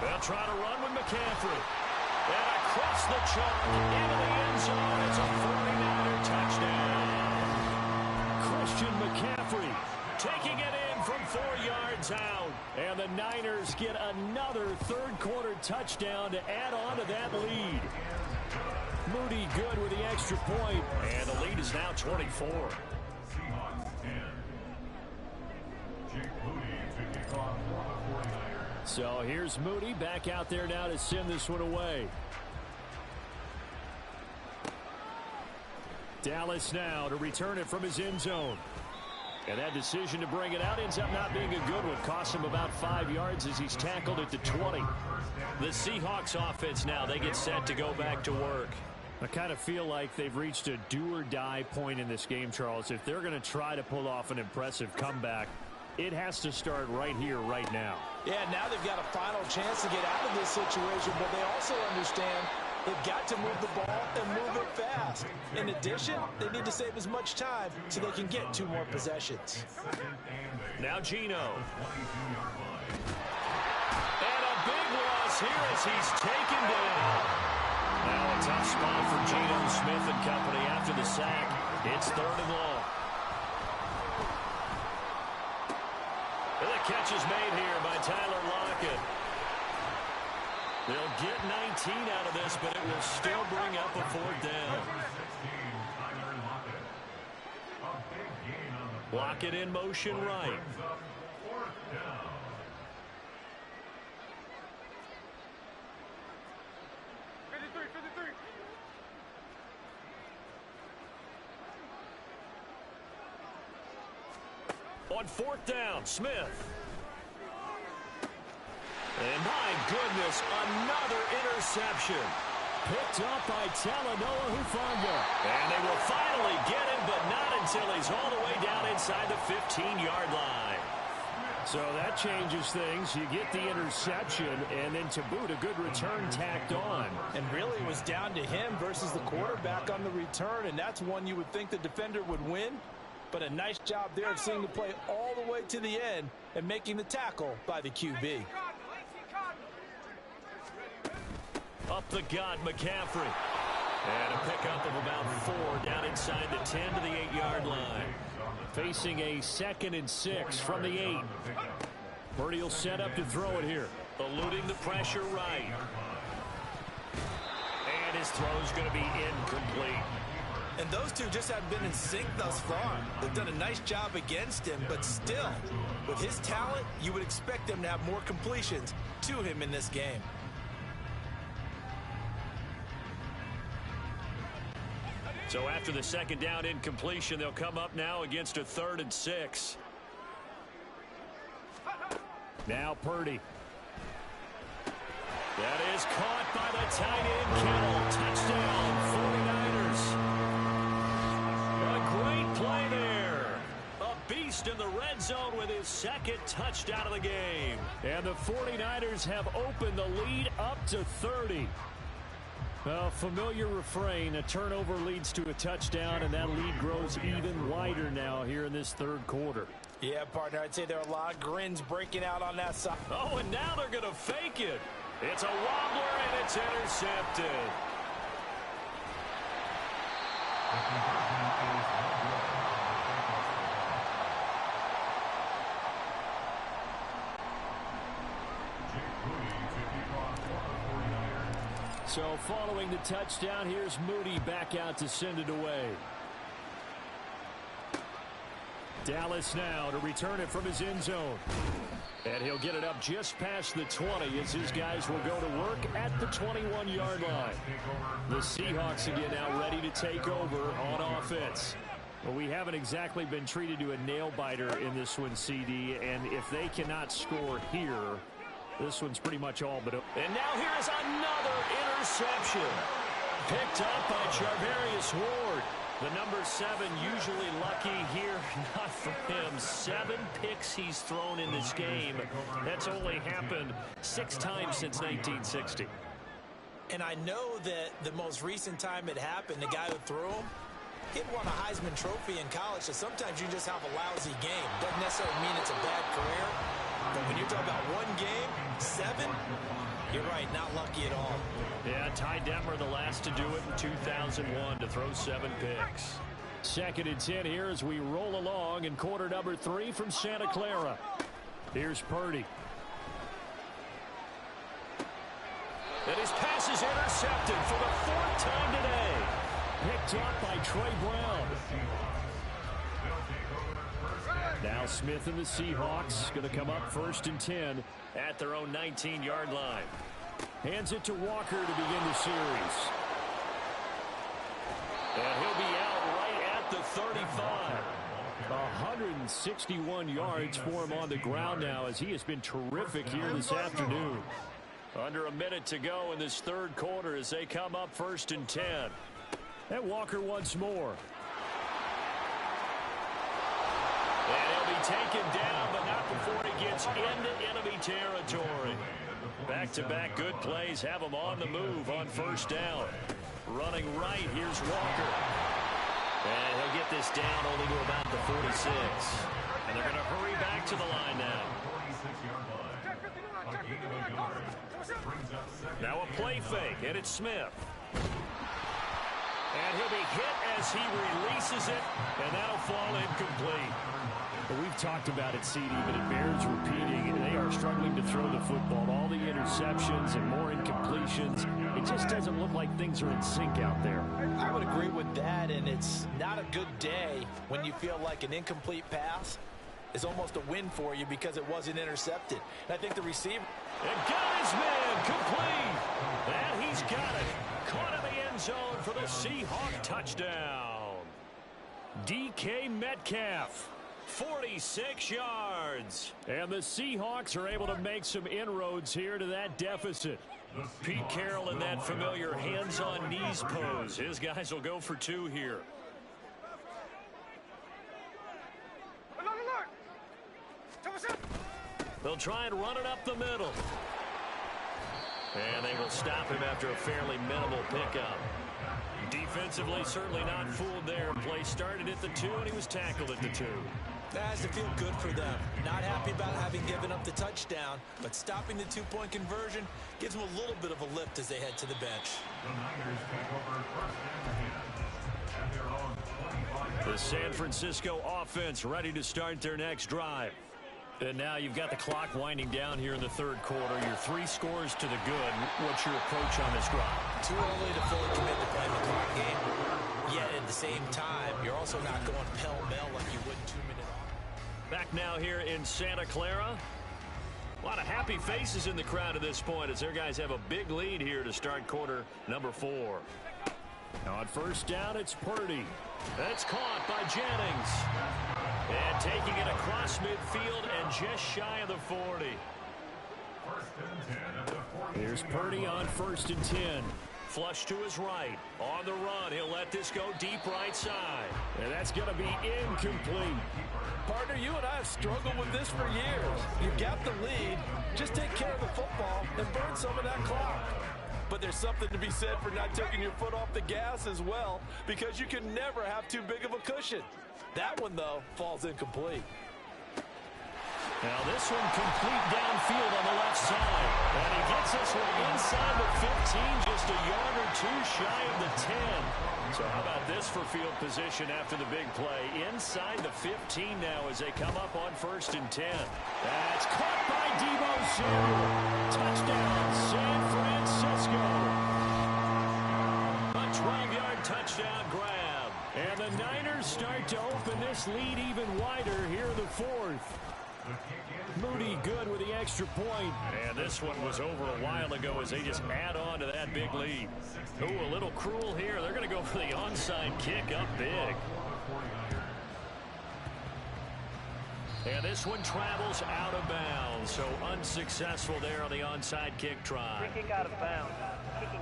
A: They'll try to run with McCaffrey. And across the chalk into the end zone. It's a 49er touchdown.
D: Christian McCaffrey
A: taking it in from 4 yards out.
D: And the Niners get another third-quarter touchdown to add on to that lead. Moody good with the extra point.
A: And the lead is now 24.
E: Seahawks 10. Jake Moody to kick off for the 49ers.
D: So here's Moody back out there now to send this one away. Dallas now to return it from his end zone. And that decision to bring it out ends up not being a good one. Costs him about 5 yards as he's tackled at the 20.
A: The Seahawks offense now, they get set to go back to work.
D: I kind of feel like they've reached a do-or-die point in this game, Charles. If they're going to try to pull off an impressive comeback, it has to start right here, right now.
B: Yeah, now they've got a final chance to get out of this situation, but they also understand they've got to move the ball and move it fast. In addition, they need to save as much time so they can get 2 more possessions.
A: Now Geno. And a big loss here as he's taken down. Now a tough spot for Geno Smith and company after the sack. It's 3rd and long. And the catch is made here by Tyler Lockett. They'll get 19 out of this, but it will still bring up a 4th down. Lockett in motion right. On 4th down, Smith. And my goodness, another interception.
D: Picked up by Talanoa Hufanga.
A: And they will finally get him, but not until he's all the way down inside the 15-yard line.
D: So that changes things. You get the interception, and then to boot, a good return tacked on.
B: And really it was down to him versus the quarterback on the return, and that's one you would think the defender would win. But a nice job there of seeing the play all the way to the end and making the tackle by the QB.
A: Up the gut, McCaffrey. And a pickup of about 4 down inside the 10 to the 8-yard line.
D: Facing a 2nd and 6 from the 8. Purdy will set up to throw it here.
A: Eluding the pressure right. And his throw's going to be incomplete.
B: And those two just haven't been in sync thus far. They've done a nice job against him, but still, with his talent, you would expect him to have more completions to him in this game.
A: So after the second down incompletion, they'll come up now against a 3rd and 6.
D: Now Purdy.
A: That is caught by the tight end, Kittle. Touchdown, 49ers. A great play there. A beast in the red zone with his 2nd touchdown of the game.
D: And the 49ers have opened the lead up to 30. A familiar refrain, a turnover leads to a touchdown, and that lead grows even wider now here in this 3rd quarter.
B: Yeah, partner, I'd say there are a lot of grins breaking out on that side.
A: Oh, and now they're going to fake it. It's a wobbler, and it's intercepted.
D: So following the touchdown, here's Moody back out to send it away. Dallas now to return it from his end zone. And he'll get it up just past the 20 as his guys will go to work at the 21-yard line. The Seahawks again now ready to take over on offense. Well, we haven't exactly been treated to a nail-biter in this one, CD, and if they cannot score here, this one's pretty much all but over.
A: And now here is another interception. Picked up by Charvarius Ward. The number 7 usually lucky here. Not for him. 7 picks he's thrown in this game. That's only happened 6 times since 1960.
B: And I know that the most recent time it happened, the guy who threw him, he'd won a Heisman Trophy in college, so sometimes you just have a lousy game. Doesn't necessarily mean it's a bad career. But when you're talking about one game, 7, you're right, not lucky at all.
A: Yeah, Ty Detmer the last to do it in 2001 to throw 7 picks.
D: 2nd and 10 here as we roll along in quarter number 3 from Santa Clara. Here's Purdy.
A: And his pass is intercepted for the 4th time today.
D: Picked up by Trey Brown. Now Smith and the Seahawks going to come up 1st and 10
A: at their own 19-yard line.
D: Hands it to Walker to begin the series.
A: And he'll be out right at the 35.
D: 161 yards for him on the ground now as he has been terrific here this afternoon.
A: Under a minute to go in this 3rd quarter as they come up 1st and 10.
D: And Walker once more.
A: And he'll be taken down, but not before he gets into enemy territory. Back-to-back good plays have him on the move on 1st down. Running right, here's Walker. And he'll get this down only to about the 46. And they're going to hurry back to the line now. Now a play fake, and it's Smith. And he'll be hit as he releases it, and that'll fall incomplete.
D: Well, we've talked about it, CD, but it bears repeating. They are struggling to throw the football. All the interceptions and more incompletions. It just doesn't look like things are in sync out there.
B: I would agree with that, and it's not a good day when you feel like an incomplete pass is almost a win for you because it wasn't intercepted. And I think the receiver...
A: And got his man complete. And he's got it. Caught in the end zone for the Seahawk touchdown.
D: DK Metcalf.
A: 46 yards.
D: And the Seahawks are able to make some inroads here to that deficit.
A: Pete Carroll in that familiar hands-on knees pose. His guys will go for 2 here. They'll try and run it up the middle. And they will stop him after a fairly minimal pickup. Defensively, certainly not fooled there. Play started at the 2, and he was tackled at the 2.
B: That has to feel good for them. Not happy about having given up the touchdown, but stopping the 2-point conversion gives them a little bit of a lift as they head to the bench.
A: The San Francisco offense ready to start their next drive.
D: And now you've got the clock winding down here in the third quarter. You're 3 scores to the good. What's your approach on this drive?
B: Too early to fully commit to playing the clock game. Yet at the same time, you're also not going pell-mell like you would 2-minute off.
D: Back now here in Santa Clara. A lot of happy faces in the crowd at this point as their guys have a big lead here to start quarter number 4. Now on first down, it's Purdy. That's caught by Jennings. And taking it across midfield and just shy of the 40. Here's Purdy on 1st and 10. Flush to his right. On the run, he'll let this go deep right side. And that's going to be incomplete.
C: Partner, you and I have struggled with this for years. You got the lead. Just take care of the football and burn some of that clock. But there's something to be said for not taking your foot off the gas as well, because you can never have too big of a cushion. That one, though, falls incomplete.
D: Now this one complete downfield on the left side. And he gets this one inside the 15, just a yard or 2 shy of the 10. So how about this for field position after the big play? Inside the 15 now as they come up on 1st and 10. That's caught by Deebo Samuel. Touchdown, San Francisco. A 12-yard touchdown grab. And the Niners start to open this lead even wider here in the 4th. Moody good with the extra point. And this one was over a while ago as they just add on to that big lead. Ooh, a little cruel here. They're going to go for the onside kick up big. And this one travels out of bounds. So unsuccessful there on the onside kick try.
H: Free kick out of bounds. Kicking.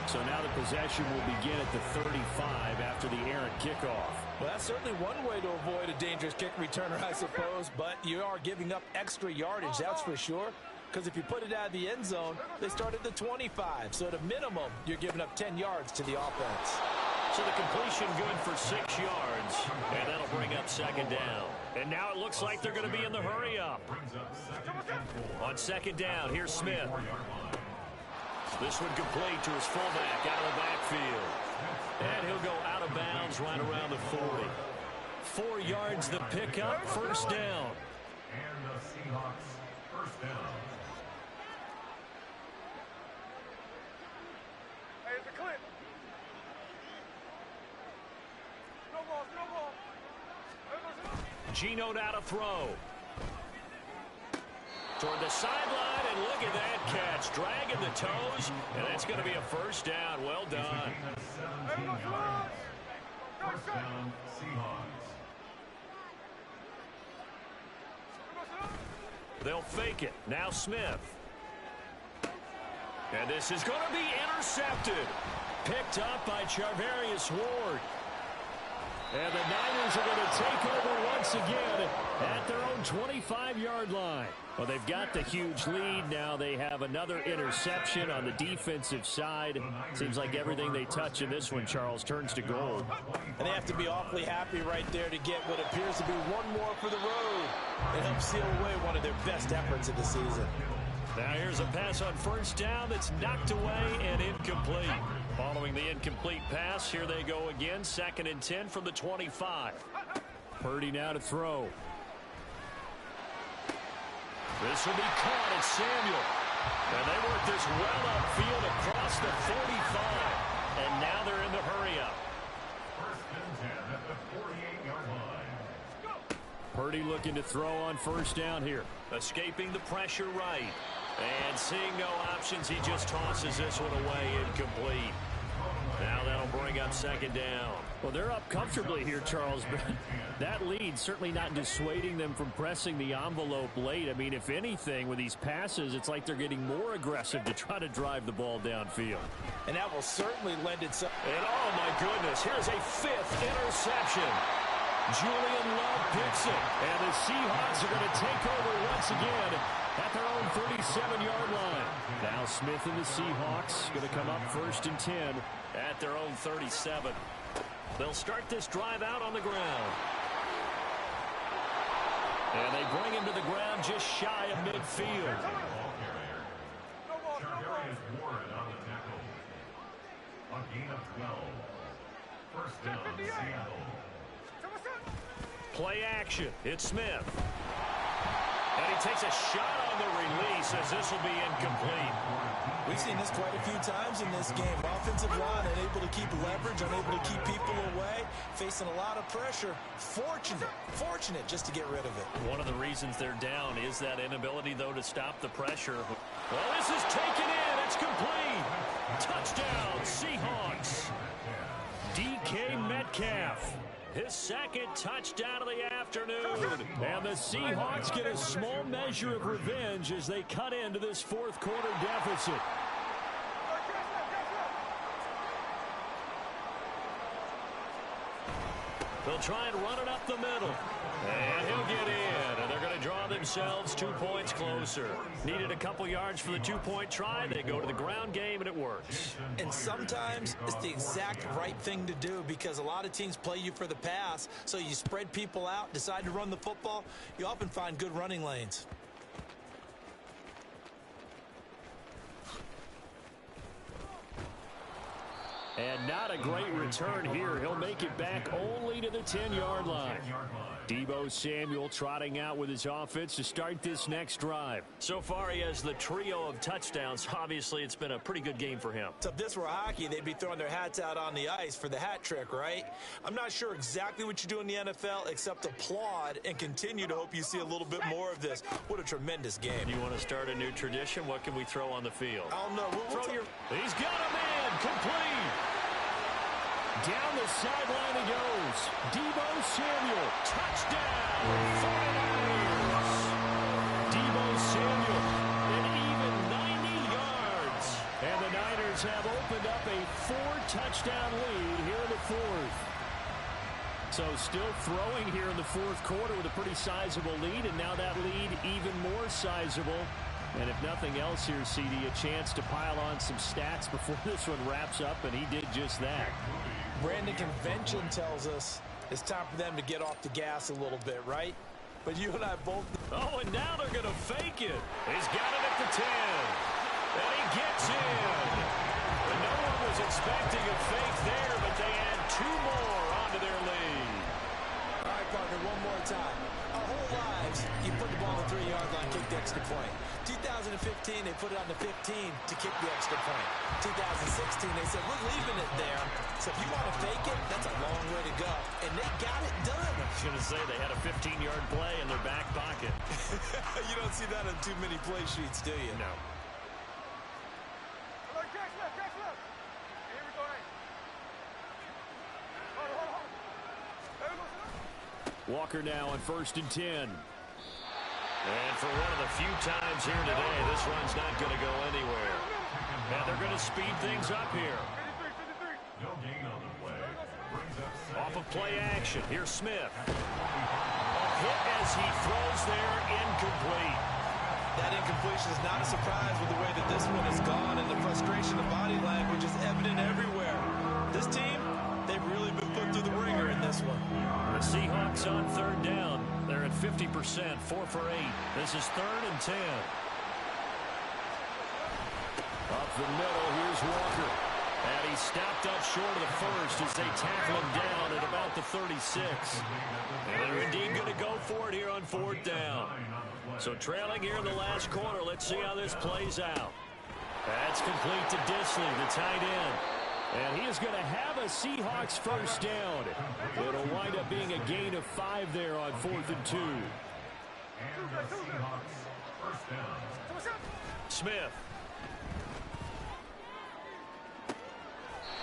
D: So now the possession will begin at the 35 after the errant kickoff.
C: Well, that's certainly one way to avoid a dangerous kick returner, I suppose, but you are giving up extra yardage, that's for sure, because if you put it out of the end zone, they start at the 25, so at a minimum, you're giving up 10 yards to the offense.
D: So the completion good for 6 yards, and that'll bring up 2nd down. And now it looks like they're going to be in the hurry-up. On 2nd down, here's Smith. This one complete to his fullback out of the backfield. And he'll go out of bounds right around the 40. 4 yards the pickup, 1st down.
E: And the Seahawks, 1st down.
I: Hey, it's a clip. No ball, no ball.
D: Geno now to throw. Toward the sideline, and look at that catch. Dragging the toes, and that's going to be a 1st down. Well done.
E: 17 yards. 1st down, Seahawks.
D: They'll fake it. Now Smith. And this is going to be intercepted. Picked up by Charvarius Ward. And the Niners are going to take over once again at their own 25-yard line. Well, they've got the huge lead. Now they have another interception on the defensive side. Seems like everything they touch in this one, Charles, turns to gold.
C: And they have to be awfully happy right there to get what appears to be one more for the road and help seal away one of their best efforts of the season.
D: Now here's a pass on 1st down that's knocked away and incomplete. Following the incomplete pass, here they go again. 2nd and 10 from the 25. Purdy now to throw. This will be caught at Samuel. And they work this well upfield across the 45. And now they're in the hurry-up.
E: 1st and 10 at the 48-yard line.
D: Purdy looking to throw on 1st down here. Escaping the pressure right. And seeing no options, he just tosses this one away incomplete. Now that'll bring up 2nd down. Well, they're up comfortably here, Charles, but that lead certainly not dissuading them from pressing the envelope late. I mean, if anything, with these passes, it's like they're getting more aggressive to try to drive the ball downfield.
C: And that will certainly lend itself.
D: And oh my goodness, here's a 5th interception. Julian Love picks it, and the Seahawks are going to take over once again at their own 37-yard line. Now Smith and the Seahawks going to come up 1st and 10 at their own 37. They'll start this drive out on the ground. And they bring him to the ground just shy of midfield.
E: Charvarius Ward on the tackle. A gain of 12. 1st down, Seattle.
D: Play action. It's Smith.
A: And he takes a shot on the release as this will be incomplete.
C: We've seen this quite a few times in this game. Offensive line unable to keep leverage, unable to keep people away, facing a lot of pressure. Fortunate just to get rid of it.
D: One of the reasons they're down is that inability, though, to stop the pressure. Well, this is taken in. It's complete. Touchdown, Seahawks. DK Metcalf. His second touchdown of the afternoon. And the Seahawks get a small measure of revenge as they cut into this fourth quarter deficit. They'll try and run it up the middle. And he'll get in. And they're going to draw themselves 2 points closer. Needed a couple yards for the two-point try. They go to the ground game, and it works.
B: And sometimes it's the exact right thing to do because a lot of teams play you for the pass. So you spread people out, decide to run the football. You often find good running lanes.
D: And not a great return here. He'll make it back only to the 10-yard line. Deebo Samuel trotting out with his offense to start this next drive. So far, he has the trio of touchdowns. Obviously, it's been a pretty good game for him.
B: So if this were hockey, they'd be throwing their hats out on the ice for the hat trick, right? I'm not sure exactly what you do in the NFL except applaud and continue to hope you see a little bit more of this. What a tremendous game.
D: You want to start a new tradition? What can we throw on the field?
B: I don't know.
D: He's got a man. Complete. Down the sideline he goes. Deebo Samuel. Touchdown. 49ers. Deebo Samuel. An even 90 yards. And the Niners have opened up a 4-touchdown lead here in the fourth. So still throwing here in the fourth quarter with a pretty sizable lead. And now that lead even more sizable. And if nothing else here, CD, a chance to pile on some stats before this one wraps up, and he did just that.
B: Brandon, convention tells us it's time for them to get off the gas a little bit, right? But you and I both...
D: Oh, and now they're going to fake it. He's got it at the 10. And he gets in. And no one was expecting a fake there, but they add 2 more onto their lead.
B: All right, partner, one more time. Our whole lives, you put the ball on the 3-yard line, kick the extra point. 2015, they put it on the 15 to kick the extra point. 2016, they said, we're leaving it there. So if you want to fake it, that's a long way to go. And they got it done.
D: I was going to say they had a 15-yard play in their back pocket.
B: You don't see that on too many play sheets, do you?
D: No. Walker now on 1st and 10. And for one of the few times here today, this run's not going to go anywhere. And they're going to speed things up here.
E: No gain on the play. Brings up
D: Off of play action. Here's Smith. A hit as he throws there, incomplete.
C: That incompletion is not a surprise with the way that this one has gone, and the frustration of body language is evident everywhere. This team, they've really been put through the ringer in this one.
D: The Seahawks on 3rd down. They're at 50%, 4 for 8. This is 3rd and 10. Up the middle, here's Walker. And he's stopped up short of the first as they tackle him down at about the 36. And they're indeed going to go for it here on 4th down. So trailing here in the last quarter, let's see how this plays out. That's complete to Disley, the tight end. And he is going to have a Seahawks first down. It'll wind up being a gain of 5 there on 4th and 2.
E: and the Seahawks first down.
D: Smith.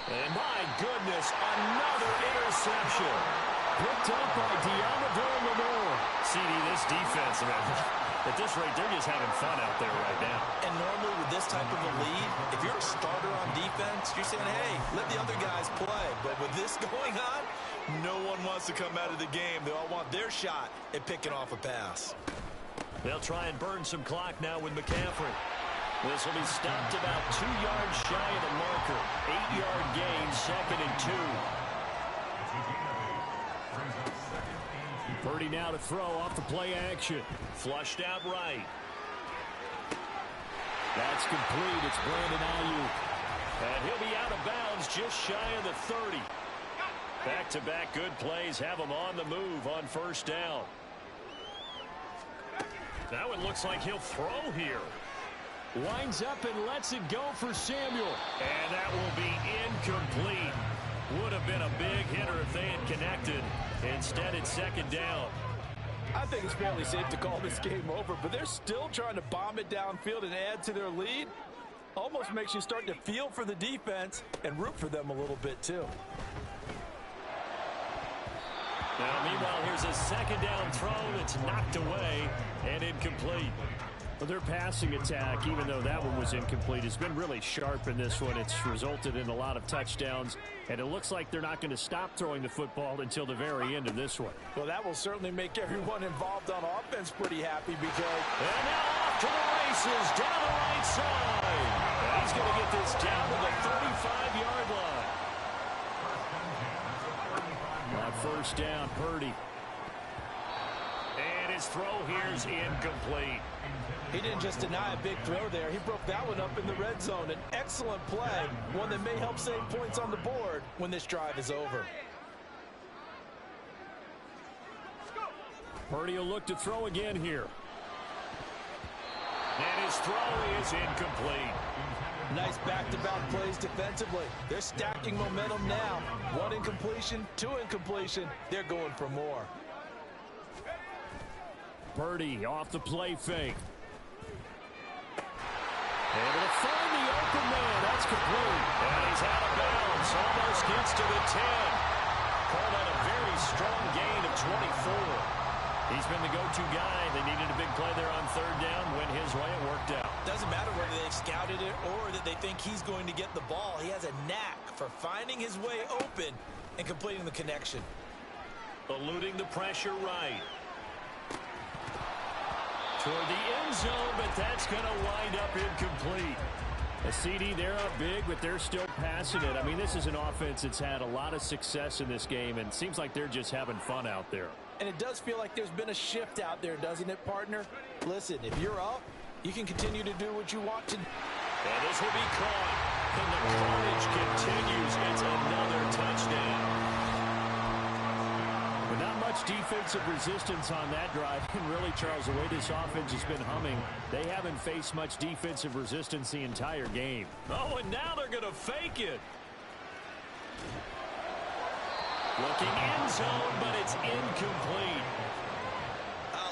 D: And my goodness, another interception. Picked up by Deommodore Lenoir. CD, this defense, at this rate, they're just having fun out there right now.
B: And normally with this type of a lead, if you're a starter on defense, you're saying, hey, let the other guys play. But with this going on,
C: No one wants to come out of the game. They all want their shot at picking off a pass.
D: They'll try and burn some clock now with McCaffrey. This will be stopped about 2 yards shy of the marker. 8-yard gain, 2nd and 2. Purdy now to throw off the play action. Flushed out right. That's complete. It's Brandon Ayuk. And he'll be out of bounds just shy of the 30. Back-to-back good plays have him on the move on first down. That one looks like he'll throw here. Winds up and lets it go for Samuel. And that will be incomplete. Would have been a big hitter if they had connected. Instead, it's second down.
C: I think it's fairly safe to call this game over, but they're still trying to bomb it downfield and add to their lead. Almost makes you start to feel for the defense and root for them a little bit, too.
D: Now, meanwhile, here's a second down throw that's knocked away and incomplete. Well, their passing attack, even though that one was incomplete, has been really sharp in this one. It's resulted in a lot of touchdowns, and it looks like they're not going to stop throwing the football until the very end of this one.
C: Well, that will certainly make everyone involved on offense pretty happy because...
D: And now off to the races down the right side. And he's going to get this down to the 35-yard line. First down, Purdy. And his throw here is incomplete.
C: He didn't just deny a big throw there. He broke that one up in the red zone. An excellent play, one that may help save points on the board when this drive is over.
D: Purdy will look to throw again here. And his throw is incomplete.
C: Nice back-to-back plays defensively. They're stacking momentum now. One incompletion, two incompletion. They're going for more.
D: Purdy off the play fake. Able to find the open man. That's complete. And he's out of bounds. Almost gets to the 10. Called out a very strong gain of 24. He's been the go-to guy. They needed a big play there on third down. Went his way. It worked out.
B: Doesn't matter whether they've scouted it or that they think he's going to get the ball. He has a knack for finding his way open and completing the connection.
D: Eluding the pressure right. Toward the end zone, but that's going to wind up incomplete. A CD, they're up big, but they're still passing it. I mean, this is an offense that's had a lot of success in this game, and it seems like they're just having fun out there.
B: And it does feel like there's been a shift out there, doesn't it, partner? Listen, if you're up, you can continue to do what you want to.
D: And this will be caught. And the carnage continues. It's another touchdown. But not much defensive resistance on that drive. And really, Charles, the way this offense has been humming, they haven't faced much defensive resistance the entire game. Oh, and now they're going to fake it. Looking end zone, but it's incomplete.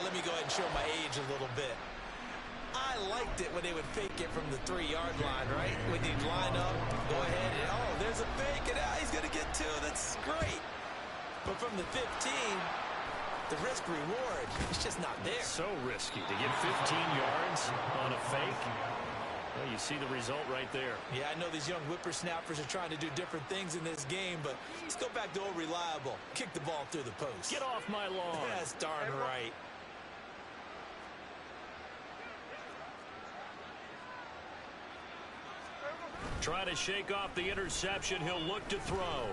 B: Let me go ahead and show my age a little bit. I liked it when they would fake it from the 3-yard line, right? When they'd line up, go ahead, and oh, there's a fake, and he's going to get two. That's great. But from the 15, the risk-reward, it's just not there.
D: So risky to get 15 yards on a fake. Well, you see the result right there.
B: Yeah, I know these young whippersnappers are trying to do different things in this game, but let's go back to old reliable. Kick the ball through the post.
D: Get off my lawn.
B: That's darn right.
D: Trying to shake off the interception. He'll look to throw.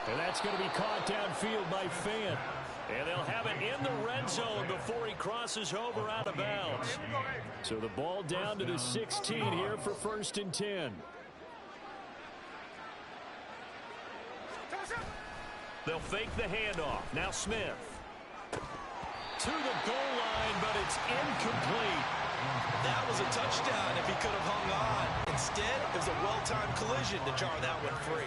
D: And that's going to be caught downfield by Fant. And they'll have it in the red zone before he crosses over out of bounds. So the ball down to the 16 here for 1st and 10. They'll fake the handoff. Now Smith. To the goal line, but it's incomplete.
B: That was a touchdown if he could have hung on. Instead, it was a well-timed collision to jar that one free.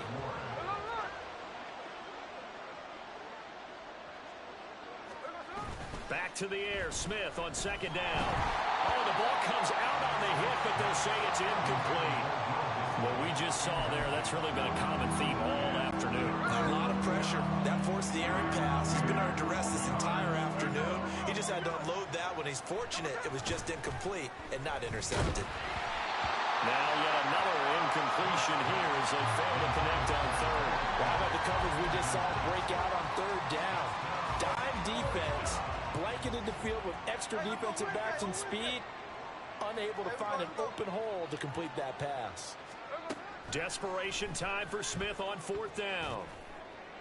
D: Back to the air. Smith on second down. Oh, the ball comes out on the hit, but they'll say it's incomplete. What we just saw there, that's really been a common theme all afternoon.
B: A lot of pressure. That forced the errant pass. He's been under duress this entire afternoon. He just had to unload that one. He's fortunate it was just incomplete and not intercepted.
D: Now yet another incompletion here as they fail to connect on third.
C: Well, how about the coverage we just saw break out on third down? Dime defense, blanketed the field with extra defensive backs and speed, unable to find an open hole to complete that pass.
D: Desperation time for Smith on 4th down.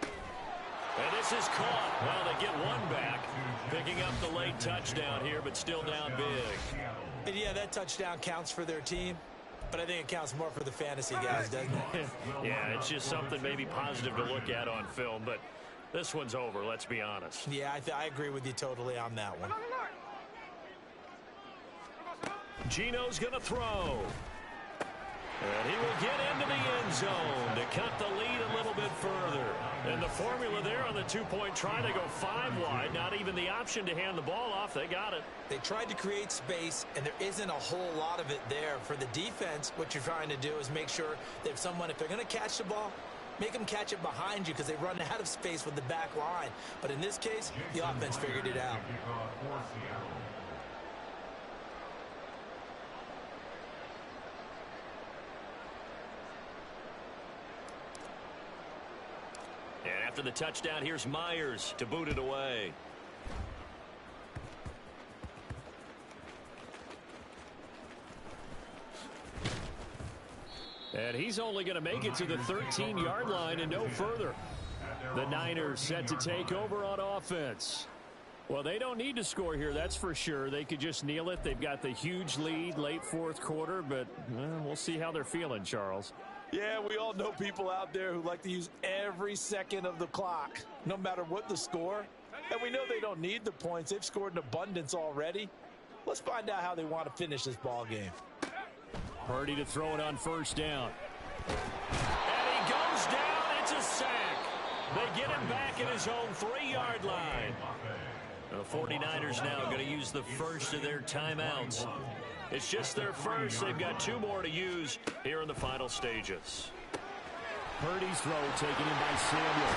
D: And this is caught. Well, they get one back, picking up the late touchdown here, but still down big.
B: And yeah, that touchdown counts for their team, but I think it counts more for the fantasy guys, doesn't it?
D: Yeah, it's just something maybe positive to look at on film, but this one's over, let's be honest.
B: Yeah, I agree with you totally on that one.
A: Gino's going to throw. And he will get into the end zone to cut the lead a little bit further. And the formula there on the two-point try, they go 5 wide. Not even the option to hand the ball off. They got it.
B: They tried to create space, and there isn't a whole lot of it there. For the defense, what you're trying to do is make sure that if they're going to catch the ball, make them catch it behind you because they run out of space with the back line. But in this case, the offense figured it out.
A: And after the touchdown, here's Myers to boot it away.
D: And he's only going to make it to the 13-yard line and no further. The Niners set to take over on offense. Well, they don't need to score here, that's for sure. They could just kneel it. They've got the huge lead late fourth quarter, but we'll see how they're feeling, Charles.
C: Yeah, we all know people out there who like to use every second of the clock, no matter what the score. And we know they don't need the points. They've scored in abundance already. Let's find out how they want to finish this ball game.
D: Purdy to throw it on first down.
A: And he goes down. It's a sack. They get him back at his own 3-yard line. The 49ers now going to use the first of their timeouts. It's just their first. They've got 2 more to use here in the final stages.
D: Purdy's throw taken in by Samuel.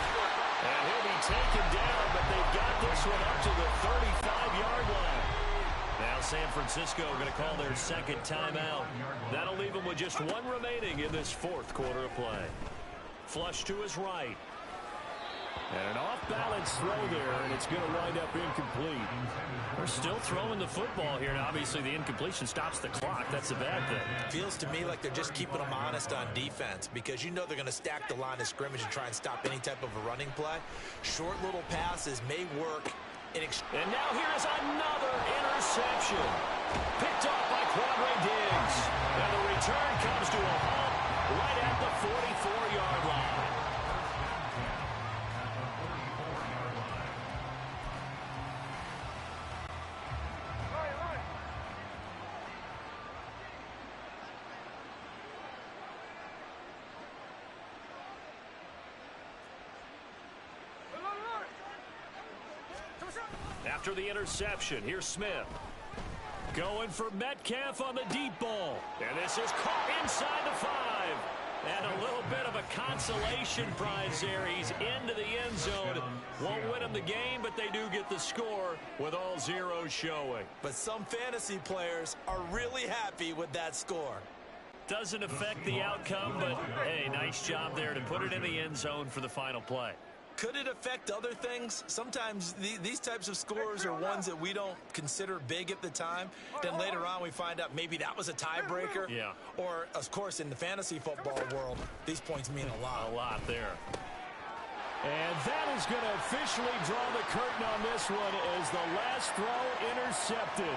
A: And he'll be taken down, but they've got this one up to the 35-yard line. Now San Francisco going to call their second timeout. That'll leave them with just 1 remaining in this fourth quarter of play. Flush to his right.
D: And an off-balance throw there, and it's going to wind up incomplete.
A: They're still throwing the football here, and obviously the incompletion stops the clock. That's a bad thing.
B: Feels to me like they're just keeping them honest on defense because you know they're going to stack the line of scrimmage and try and stop any type of a running play. Short little passes may work.
A: And now here is another interception. Picked off by Quandre Diggs. And the return comes to a halt right at the 44-yard line. After the interception, here's Smith. Going for Metcalf on the deep ball. And this is caught inside the 5. And a little bit of a consolation prize there. He's into the end zone. Won't win him the game, but they do get the score with all zeros showing.
B: But some fantasy players are really happy with that score.
A: Doesn't affect the outcome, but hey, nice job there to put it in the end zone for the final play.
B: Could it affect other things? Sometimes these types of scores are ones that we don't consider big at the time. Then later on we find out maybe that was a tiebreaker.
A: Yeah.
B: Or, of course, in the fantasy football world, these points mean a lot.
A: A lot there.
D: And that is going to officially draw the curtain on this one as the last throw intercepted.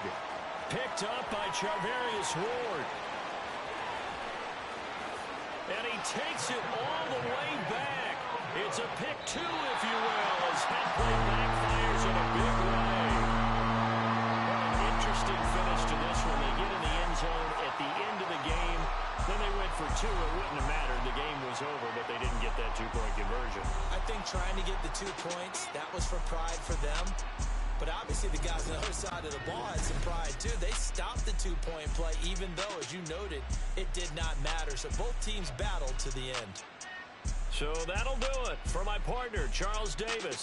A: Picked up by Charvarius Ward. And he takes it all the way back. It's a pick 2, if you will, as that play backfires in a big way. Interesting finish to this one. They get in the end zone at the end of the game. Then they went for 2. It wouldn't have mattered. The game was over, but they didn't get that 2-point conversion.
B: I think trying to get the 2 points, that was for pride for them. But obviously the guys on the other side of the ball had some pride too. They stopped the 2-point play, even though, as you noted, it did not matter. So both teams battled to the end.
A: So that'll do it for my partner, Charles Davis. And